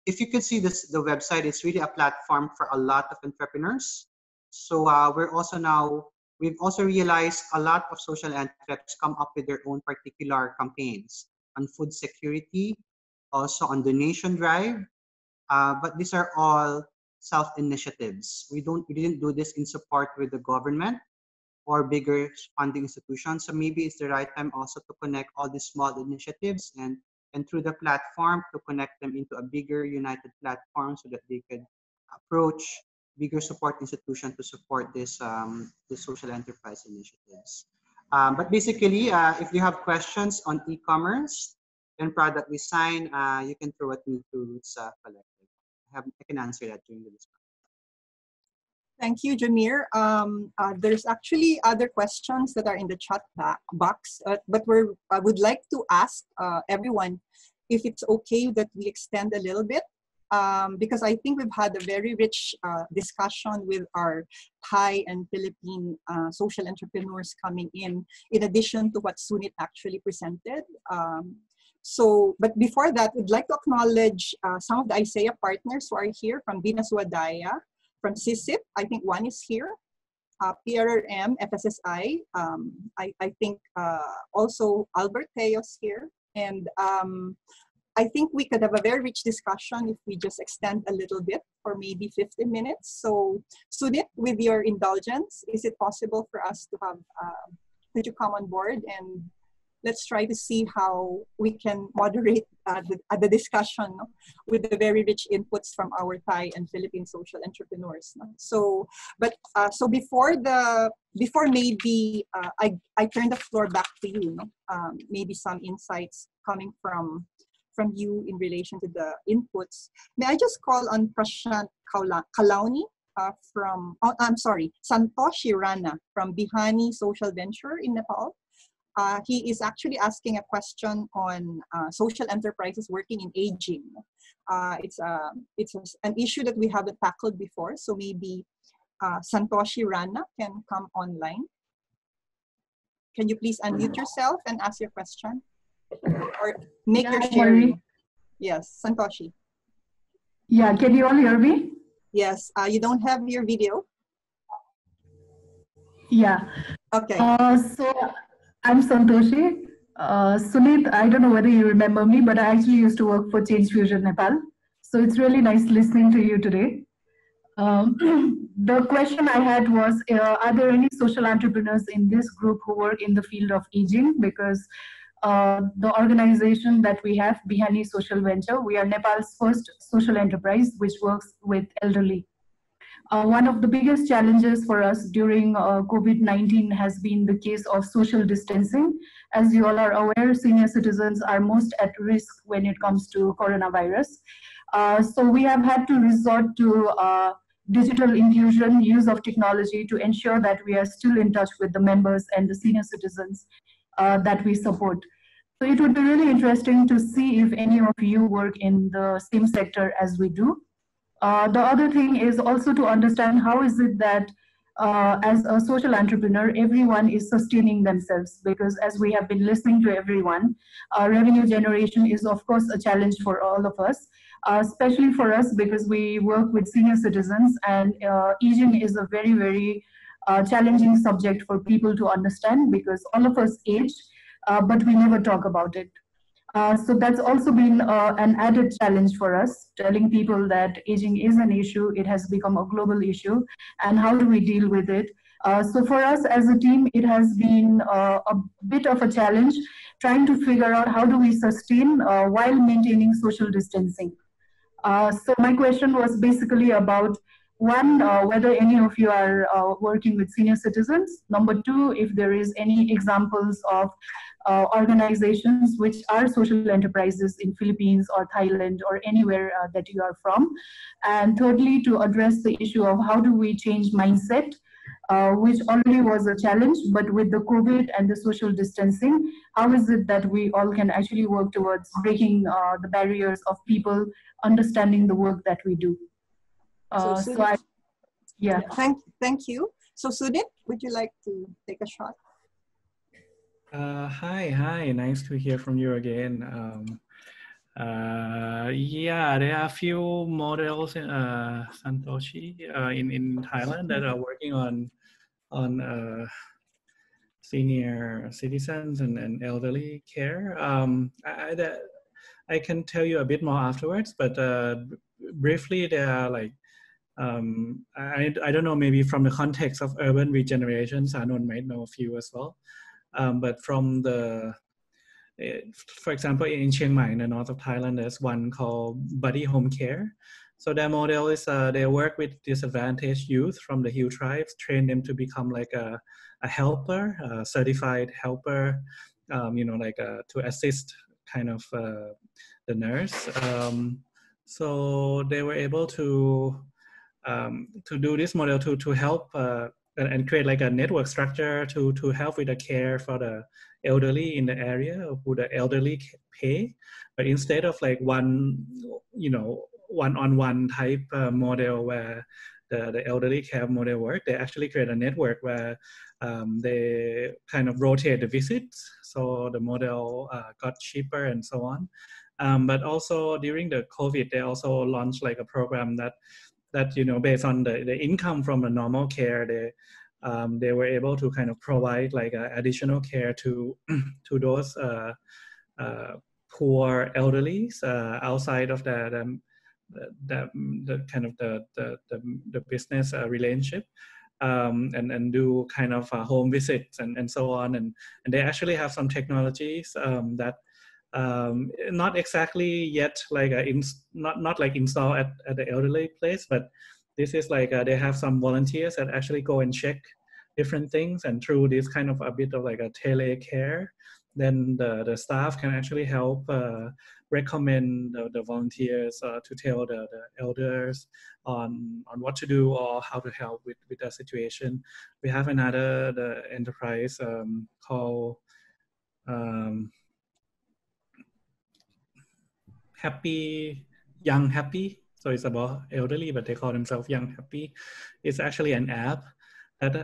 if you can see this, the website, it's really a platform for a lot of entrepreneurs. So we've also realized a lot of social entrepreneurs come up with their own particular campaigns on food security, also on donation drive, but these are all self-initiatives. We didn't do this in support with the government or bigger funding institutions. So maybe it's the right time also to connect all these small initiatives and through the platform to connect them into a bigger united platform so that they could approach bigger support institutions to support this the social enterprise initiatives. But basically, if you have questions on e-commerce and product design, you can throw at me to Roots Collective. I can answer that during the discussion. Thank you, Jamir. There's actually other questions that are in the chat box, but I would like to ask everyone if it's okay that we extend a little bit, because I think we've had a very rich discussion with our Thai and Philippine social entrepreneurs coming in addition to what Sunit actually presented. But before that, we'd like to acknowledge some of the ICEA partners who are here from Binaswadaya, from CISIP, I think one is here, PRRM, FSSI, I think also Albert Teos here, and I think we could have a very rich discussion if we just extend a little bit for maybe 15 minutes. So Sunit, with your indulgence, is it possible for us to have, could you come on board and let's try to see how we can moderate the discussion, no? With the very rich inputs from our Thai and Philippine social entrepreneurs. No? So before maybe I turn the floor back to you. No? Maybe some insights coming from you in relation to the inputs. May I just call on Prashant Kalauni Santoshi Rana from Bihani Social Venture in Nepal. He is actually asking a question on social enterprises working in aging. It's an issue that we haven't tackled before, so maybe Santoshi Rana can come online. Can you please unmute yourself and ask your question? Or make your sharing. Yes, Santoshi. Yeah, can you all hear me? Yes, you don't have your video? Yeah. Okay. So I'm Santoshi. Sunit, I don't know whether you remember me, but I actually used to work for ChangeFusion Nepal. So it's really nice listening to you today. The question I had was, are there any social entrepreneurs in this group who work in the field of aging? Because the organization that we have, Bihani Social Venture, we are Nepal's first social enterprise which works with elderly. One of the biggest challenges for us during COVID-19 has been the case of social distancing. As you all are aware, senior citizens are most at risk when it comes to coronavirus. So we have had to resort to digital infusion, use of technology to ensure that we are still in touch with the members and the senior citizens that we support. So it would be really interesting to see if any of you work in the same sector as we do. The other thing is also to understand how is it that as a social entrepreneur, everyone is sustaining themselves, because as we have been listening to everyone, revenue generation is of course a challenge for all of us, especially for us because we work with senior citizens, and aging is a very, very challenging subject for people to understand because all of us age, but we never talk about it. So that's also been an added challenge for us, telling people that aging is an issue, it has become a global issue, and how do we deal with it? So for us as a team, it has been a bit of a challenge trying to figure out how do we sustain while maintaining social distancing. So my question was basically about, one, whether any of you are working with senior citizens. Number two, if there is any examples of organizations which are social enterprises in Philippines or Thailand or anywhere that you are from. And thirdly, to address the issue of how do we change mindset, which already was a challenge, but with the COVID and the social distancing, how is it that we all can actually work towards breaking the barriers of people understanding the work that we do? Yeah. Thank you. So Sunit, would you like to take a shot? Hi, nice to hear from you again. Yeah, there are a few models, Santoshi, in Thailand that are working on senior citizens and elderly care. I can tell you a bit more afterwards, but briefly, there are like, I don't know, maybe from the context of urban regeneration, Sanon might know a few as well. But from the, for example, in Chiang Mai, in the north of Thailand, there's one called Buddy Home Care. So their model is they work with disadvantaged youth from the Hill tribes, train them to become like a helper, a certified helper, to assist kind of the nurse. So they were able to do this model to help and create like a network structure to help with the care for the elderly in the area who the elderly pay, but instead of like one-on-one type model where the elderly care model work, they actually create a network where they kind of rotate the visits, so the model got cheaper and so on. But also during the COVID, they also launched like a program that based on the income from the normal care, they were able to kind of provide like additional care to those poor elderlies outside of the kind of the business relationship, and do kind of home visits and so on, and they actually have some technologies that not exactly yet like not like install at the elderly place, but this is like they have some volunteers that actually go and check different things, and through this kind of a bit of like a telecare, then the staff can actually help recommend the volunteers to tell the elders on what to do or how to help with the situation. We have another the enterprise called Happy, Young Happy. So it's about elderly, but they call themselves Young Happy. It's actually an app that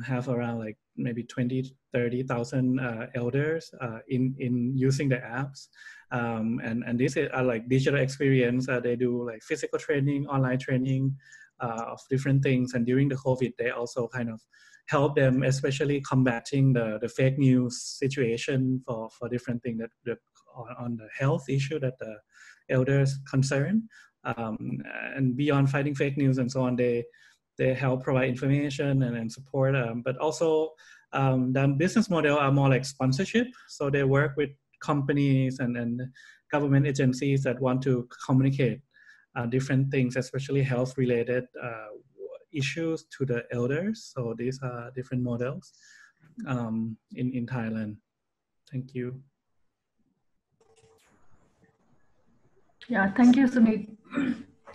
have around like maybe 20, 30,000 elders in using the apps. And these are like digital experience. They do like physical training, online training of different things. And during the COVID, they also kind of help them, especially combating the fake news situation for different things that on the health issue that the elders concern. And beyond fighting fake news and so on, they help provide information and support, but also the business model are more like sponsorship. So they work with companies and government agencies that want to communicate different things, especially health related issues to the elders. So these are different models in Thailand. Thank you. Yeah, thank you, Sunit.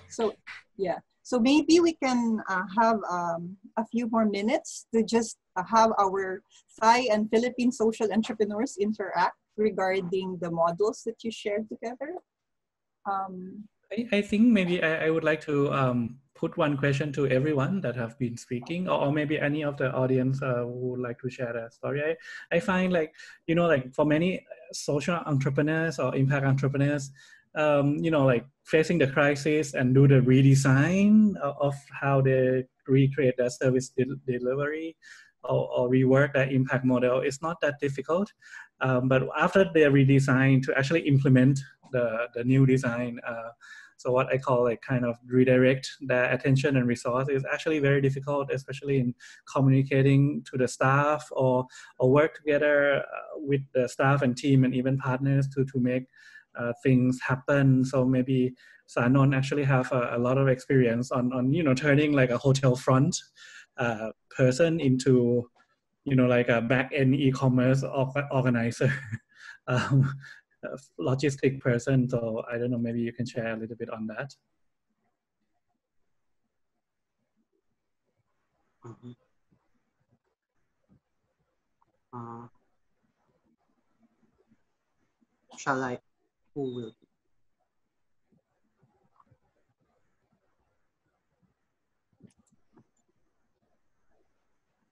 So, yeah. So maybe we can have a few more minutes to just have our Thai and Philippine social entrepreneurs interact regarding the models that you shared together. I think maybe I would like to put one question to everyone that have been speaking, or maybe any of the audience who would like to share a story. I find like, you know, like for many social entrepreneurs or impact entrepreneurs, you know, like facing the crisis and do the redesign of how they recreate their service delivery or rework their impact model is not that difficult. But after they redesign, to actually implement the new design, so what I call like kind of redirect their attention and resource is actually very difficult, especially in communicating to the staff or work together with the staff and team and even partners to make things happen. So maybe Sanon actually have a lot of experience on you know, turning like a hotel front person into, you know, like a back-end e-commerce organizer, logistic person. So I don't know, maybe you can share a little bit on that. Shall I? Who will?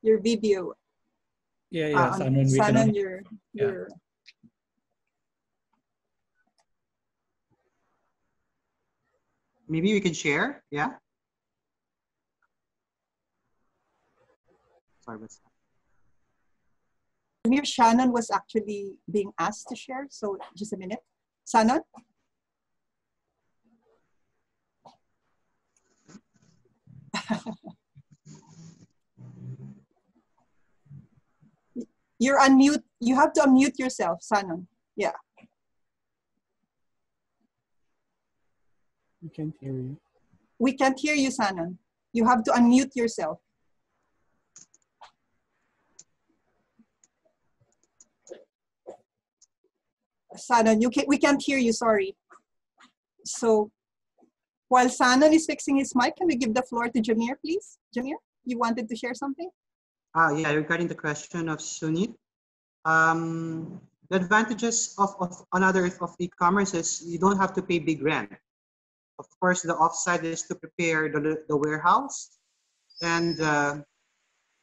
Your video. Yeah, Sanon, we Sanon, can. your Maybe we can share. Yeah. Sorry, what's that? Here, Shannon was actually being asked to share. So just a minute. Sanon? You're unmute. You have to unmute yourself, Sanon. Yeah. We can't hear you. We can't hear you, Sanon. You have to unmute yourself. Sanon, we can't hear you, sorry. So while Sanon is fixing his mic, can we give the floor to Jamir, please? Jamir, you wanted to share something? Yeah, regarding the question of Sunit, the advantages of another of e-commerce is you don't have to pay big rent. Of course, the offside is to prepare the warehouse and the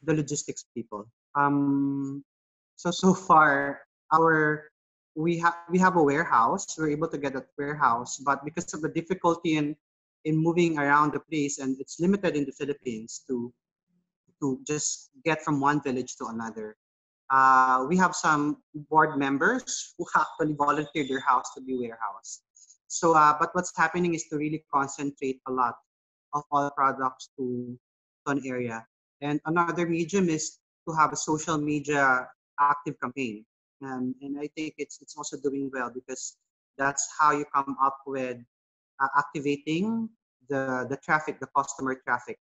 logistics people. So far, we have a warehouse. We're able to get a warehouse, but because of the difficulty in moving around the place, and it's limited in the Philippines to just get from one village to another. We have some board members who actually volunteered their house to be warehouse. So, but what's happening is to really concentrate a lot of all products to an area. And another medium is to have a social media active campaign. And I think it's also doing well because that's how you come up with activating the traffic, the customer traffic.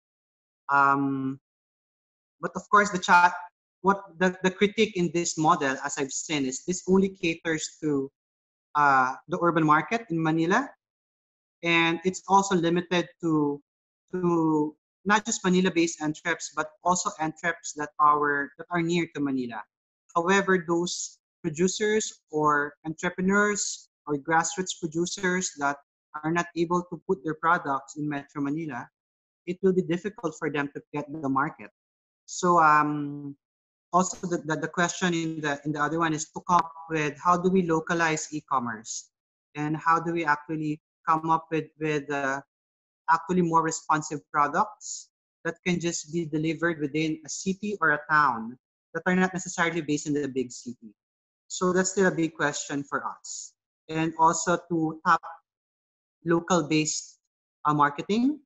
But of course, the critique in this model, as I've seen, is this only caters to the urban market in Manila, and it's also limited to not just Manila-based entreps, but also entreps that are near to Manila. However, those producers or entrepreneurs or grassroots producers that are not able to put their products in Metro Manila, it will be difficult for them to get the market. So also the question in the other one is to come up with how do we localize e-commerce, and how do we actually come up with actually more responsive products that can just be delivered within a city or a town that are not necessarily based in the big city. So that's still a big question for us. And also to tap local-based marketing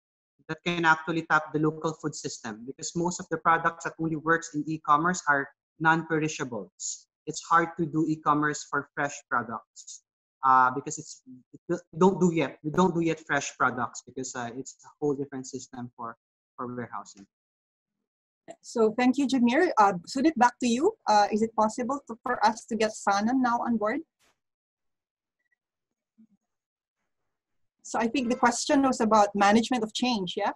that can actually tap the local food system, because most of the products that only works in e-commerce are non-perishables. It's hard to do e-commerce for fresh products because we don't do yet fresh products because it's a whole different system for warehousing. So thank you, Jamir. Sunit, back to you. Is it possible for us to get Sanan now on board? So I think the question was about management of change, yeah?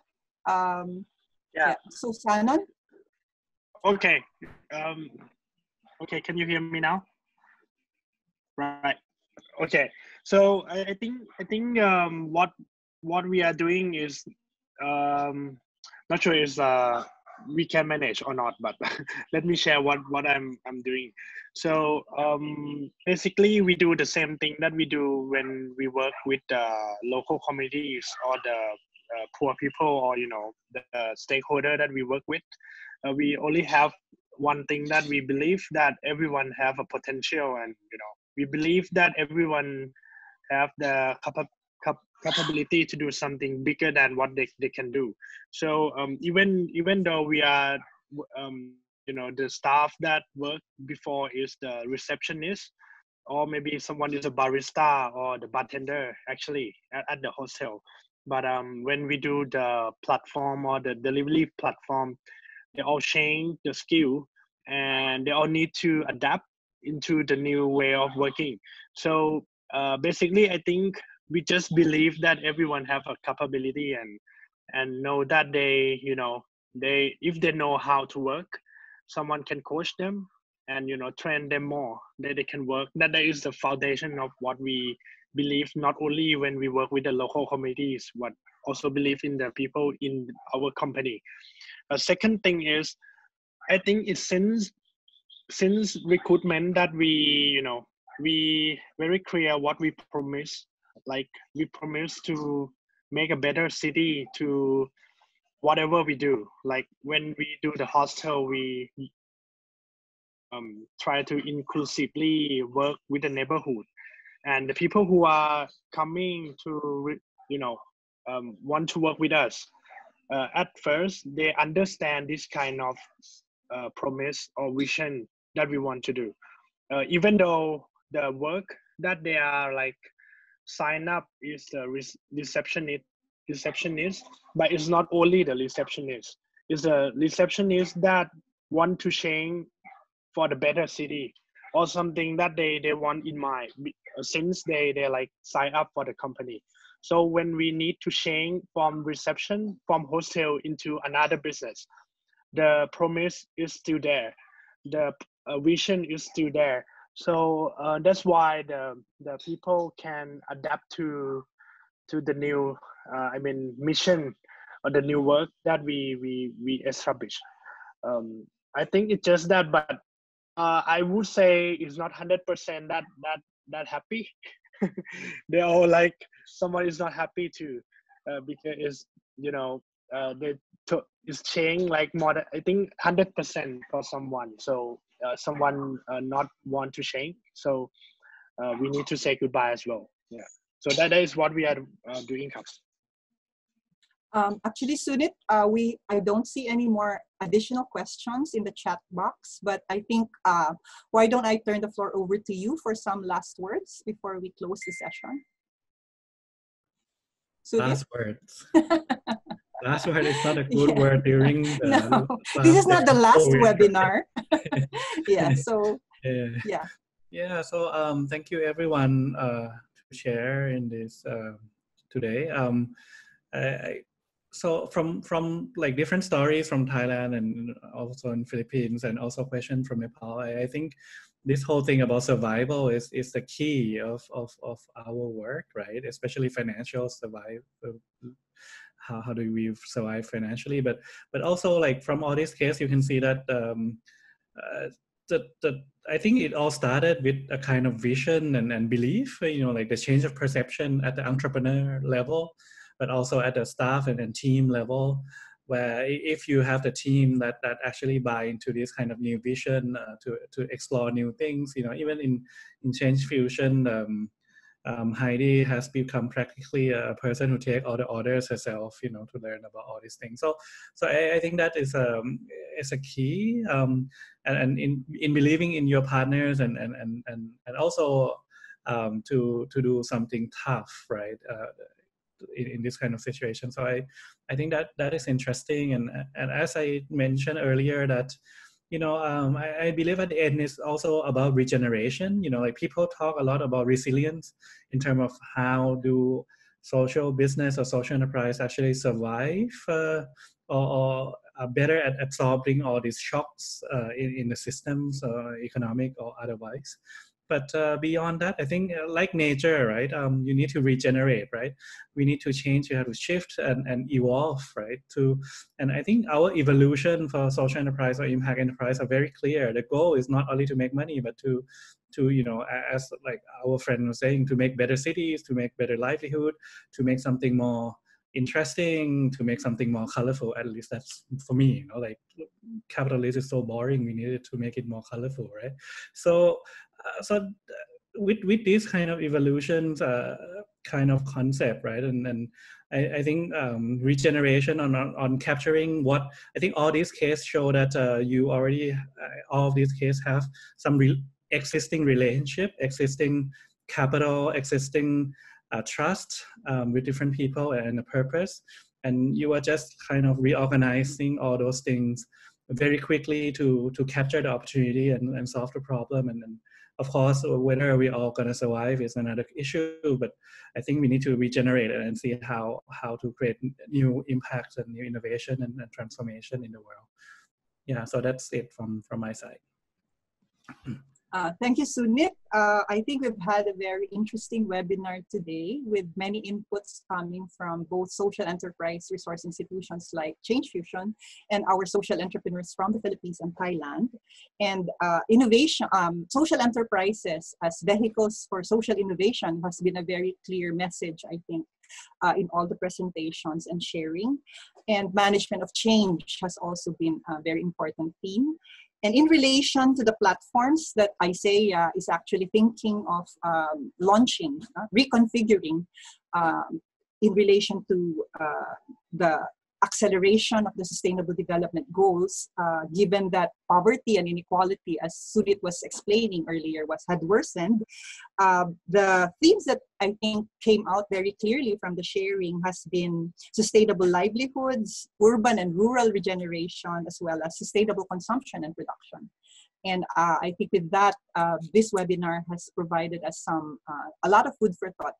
Yeah. So Sanan? Okay. Okay, can you hear me now? Right. Okay. So I think what we are doing is not sure is we can manage or not, but let me share what I'm doing. So basically we do the same thing that we do when we work with local communities or the poor people, or the stakeholder that we work with. We only have one thing, that we believe that everyone have a potential, and we believe that everyone have the capability to do something bigger than what they can do. So even though we are the staff that work before is the receptionist, or maybe someone is a barista or the bartender actually at the hostel, but when we do the platform or the delivery platform, they all change the skill and they all need to adapt into the new way of working. So basically I think we just believe that everyone have a capability and know that they if they know how to work, someone can coach them and train them more, that they can work. That is the foundation of what we believe, not only when we work with the local communities, but also believe in the people in our company. A second thing is, I think it's since recruitment that we very clear what we promise. Like we promise to make a better city to whatever we do. Like when we do the hostel, we try to inclusively work with the neighborhood, and the people who are coming to want to work with us. At first, they understand this kind of promise or vision that we want to do, even though the work that they are like sign up is the receptionist, but it's not only the receptionist. It's a receptionist that want to change for the better city, or something that they want in mind, since they like sign up for the company. So when we need to change from reception, from hostel into another business, the promise is still there, the vision is still there. So that's why the people can adapt to the new mission or the new work that we establish. I think it's just that, but I would say it's not 100% that happy. They're all like, someone is not happy too, because it's changing like more than, I think 100% for someone. So someone not want to change. So we need to say goodbye as well. Yeah. So that is what we are doing. Actually, Sunit, I don't see any more additional questions in the chat box, but I think, why don't I turn the floor over to you for some last words before we close the session? Sunit? Last words. Last word is not a good word during the no, this is not the last webinar. Yeah, so yeah. So thank you everyone to share in this today. so from like different stories from Thailand and also in Philippines and also question from Nepal, I think this whole thing about survival is the key of our work, right? Especially financial how do we survive financially, but also like from all these cases you can see that I think it all started with a kind of vision and belief, like the change of perception at the entrepreneur level, but also at the staff and team level, where if you have the team that actually buy into this kind of new vision to explore new things, even in ChangeFusion, Heidi has become practically a person who takes all the orders herself, to learn about all these things. So I think that is a key, and in believing in your partners and also to do something tough, right? In this kind of situation. So I think that is interesting, and as I mentioned earlier, that I believe at the end is also about regeneration. Like people talk a lot about resilience in terms of how do social business or social enterprise actually survive or are better at absorbing all these shocks in the systems, economic or otherwise. But beyond that, I think like nature, right? You need to regenerate, right? We need to change, you have to shift and evolve, right? And I think our evolution for social enterprise or impact enterprise are very clear. The goal is not only to make money, but to as like our friend was saying, to make better cities, to make better livelihood, to make something more interesting, to make something more colorful. At least that's for me, like capitalism is so boring, we needed to make it more colorful, right? So with these kind of evolutions kind of concept, right? And I think regeneration on capturing what I think all these cases show that you already all of these cases have some existing relationship, existing capital, existing trust with different people and a purpose, and you are just kind of reorganizing all those things very quickly to capture the opportunity and solve the problem. And then of course, whether we're all going to survive is another issue, but I think we need to regenerate it and see how to create new impacts and new innovation and transformation in the world. Yeah, so that's it from my side. Thank you, Sunit. I think we've had a very interesting webinar today with many inputs coming from both social enterprise resource institutions like ChangeFusion and our social entrepreneurs from the Philippines and Thailand. And innovation, social enterprises as vehicles for social innovation has been a very clear message, I think, in all the presentations and sharing. And management of change has also been a very important theme. And in relation to the platforms that ICEA is actually thinking of launching, reconfiguring in relation to the acceleration of the Sustainable Development Goals, given that poverty and inequality, as Sunit was explaining earlier, had worsened, the themes that I think came out very clearly from the sharing has been sustainable livelihoods, urban and rural regeneration, as well as sustainable consumption and production. And I think with that, this webinar has provided us a lot of food for thought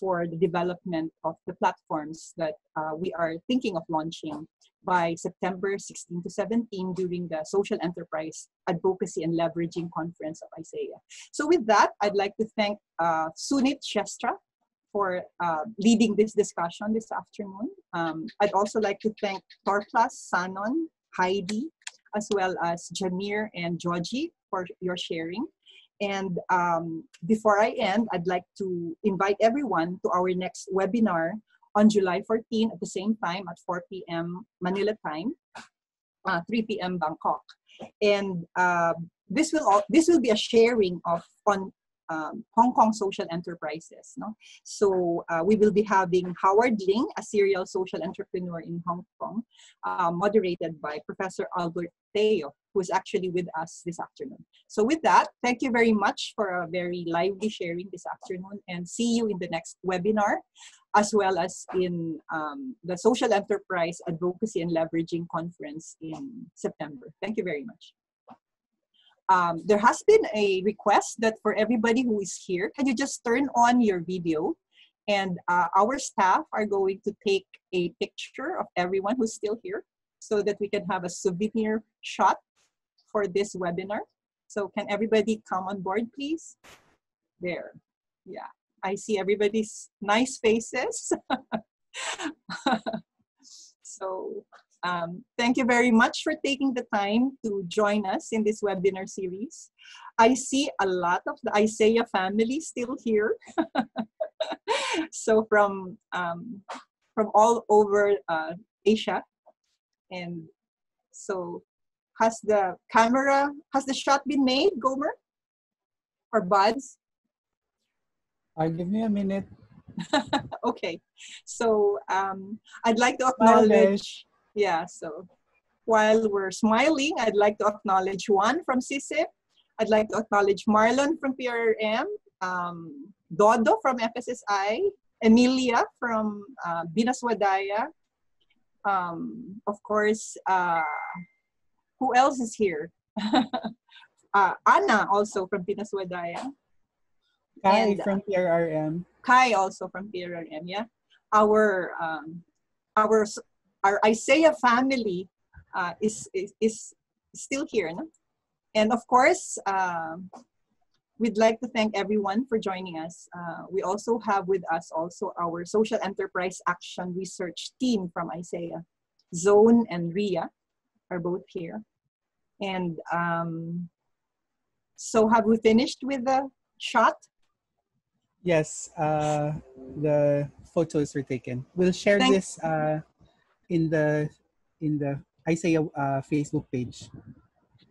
for the development of the platforms that we are thinking of launching by September 16 to 17 during the Social Enterprise Advocacy and Leveraging Conference of ICEA. So with that, I'd like to thank Sunit Shrestha for leading this discussion this afternoon. I'd also like to thank Torplas, Sanon, Heidi, as well as Jamir and Georgie for your sharing. And before I end, I'd like to invite everyone to our next webinar on July 14 at the same time at 4 p.m. Manila time, 3 p.m. Bangkok. And this will be a sharing on Hong Kong social enterprises. No? So we will be having Howard Ling, a serial social entrepreneur in Hong Kong, moderated by Professor Albert Teo, who is actually with us this afternoon. So with that, thank you very much for a very lively sharing this afternoon, and see you in the next webinar, as well as in the Social Enterprise Advocacy and Leveraging Conference in September. Thank you very much. There has been a request that for everybody who is here, can you just turn on your video And our staff are going to take a picture of everyone who's still here so that we can have a souvenir shot for this webinar. So can everybody come on board, please? There. Yeah, I see everybody's nice faces. So thank you very much for taking the time to join us in this webinar series. I see a lot of the ICEA family still here. So from all over Asia. And so has the shot been made, Gomer? Or Buds? Give me a minute. Okay, so I'd like to acknowledge, yeah, so while we're smiling, I'd like to acknowledge Juan from CISIP. I'd like to acknowledge Marlon from PRM, Dodo from FSSI, Emilia from Binaswadaya. Of course, who else is here? Anna also from Binaswadaya. Kai from PRRM. Kai also from PRRM, yeah. Our ICEA family is still here, no? And of course, we'd like to thank everyone for joining us. We also have with us also our Social Enterprise Action Research team from ICEA. Zone and Ria are both here. And so have we finished with the shot? Yes, the photos were taken. We'll share this in the ICEA Facebook page.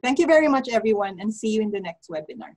Thank you very much, everyone, and see you in the next webinar.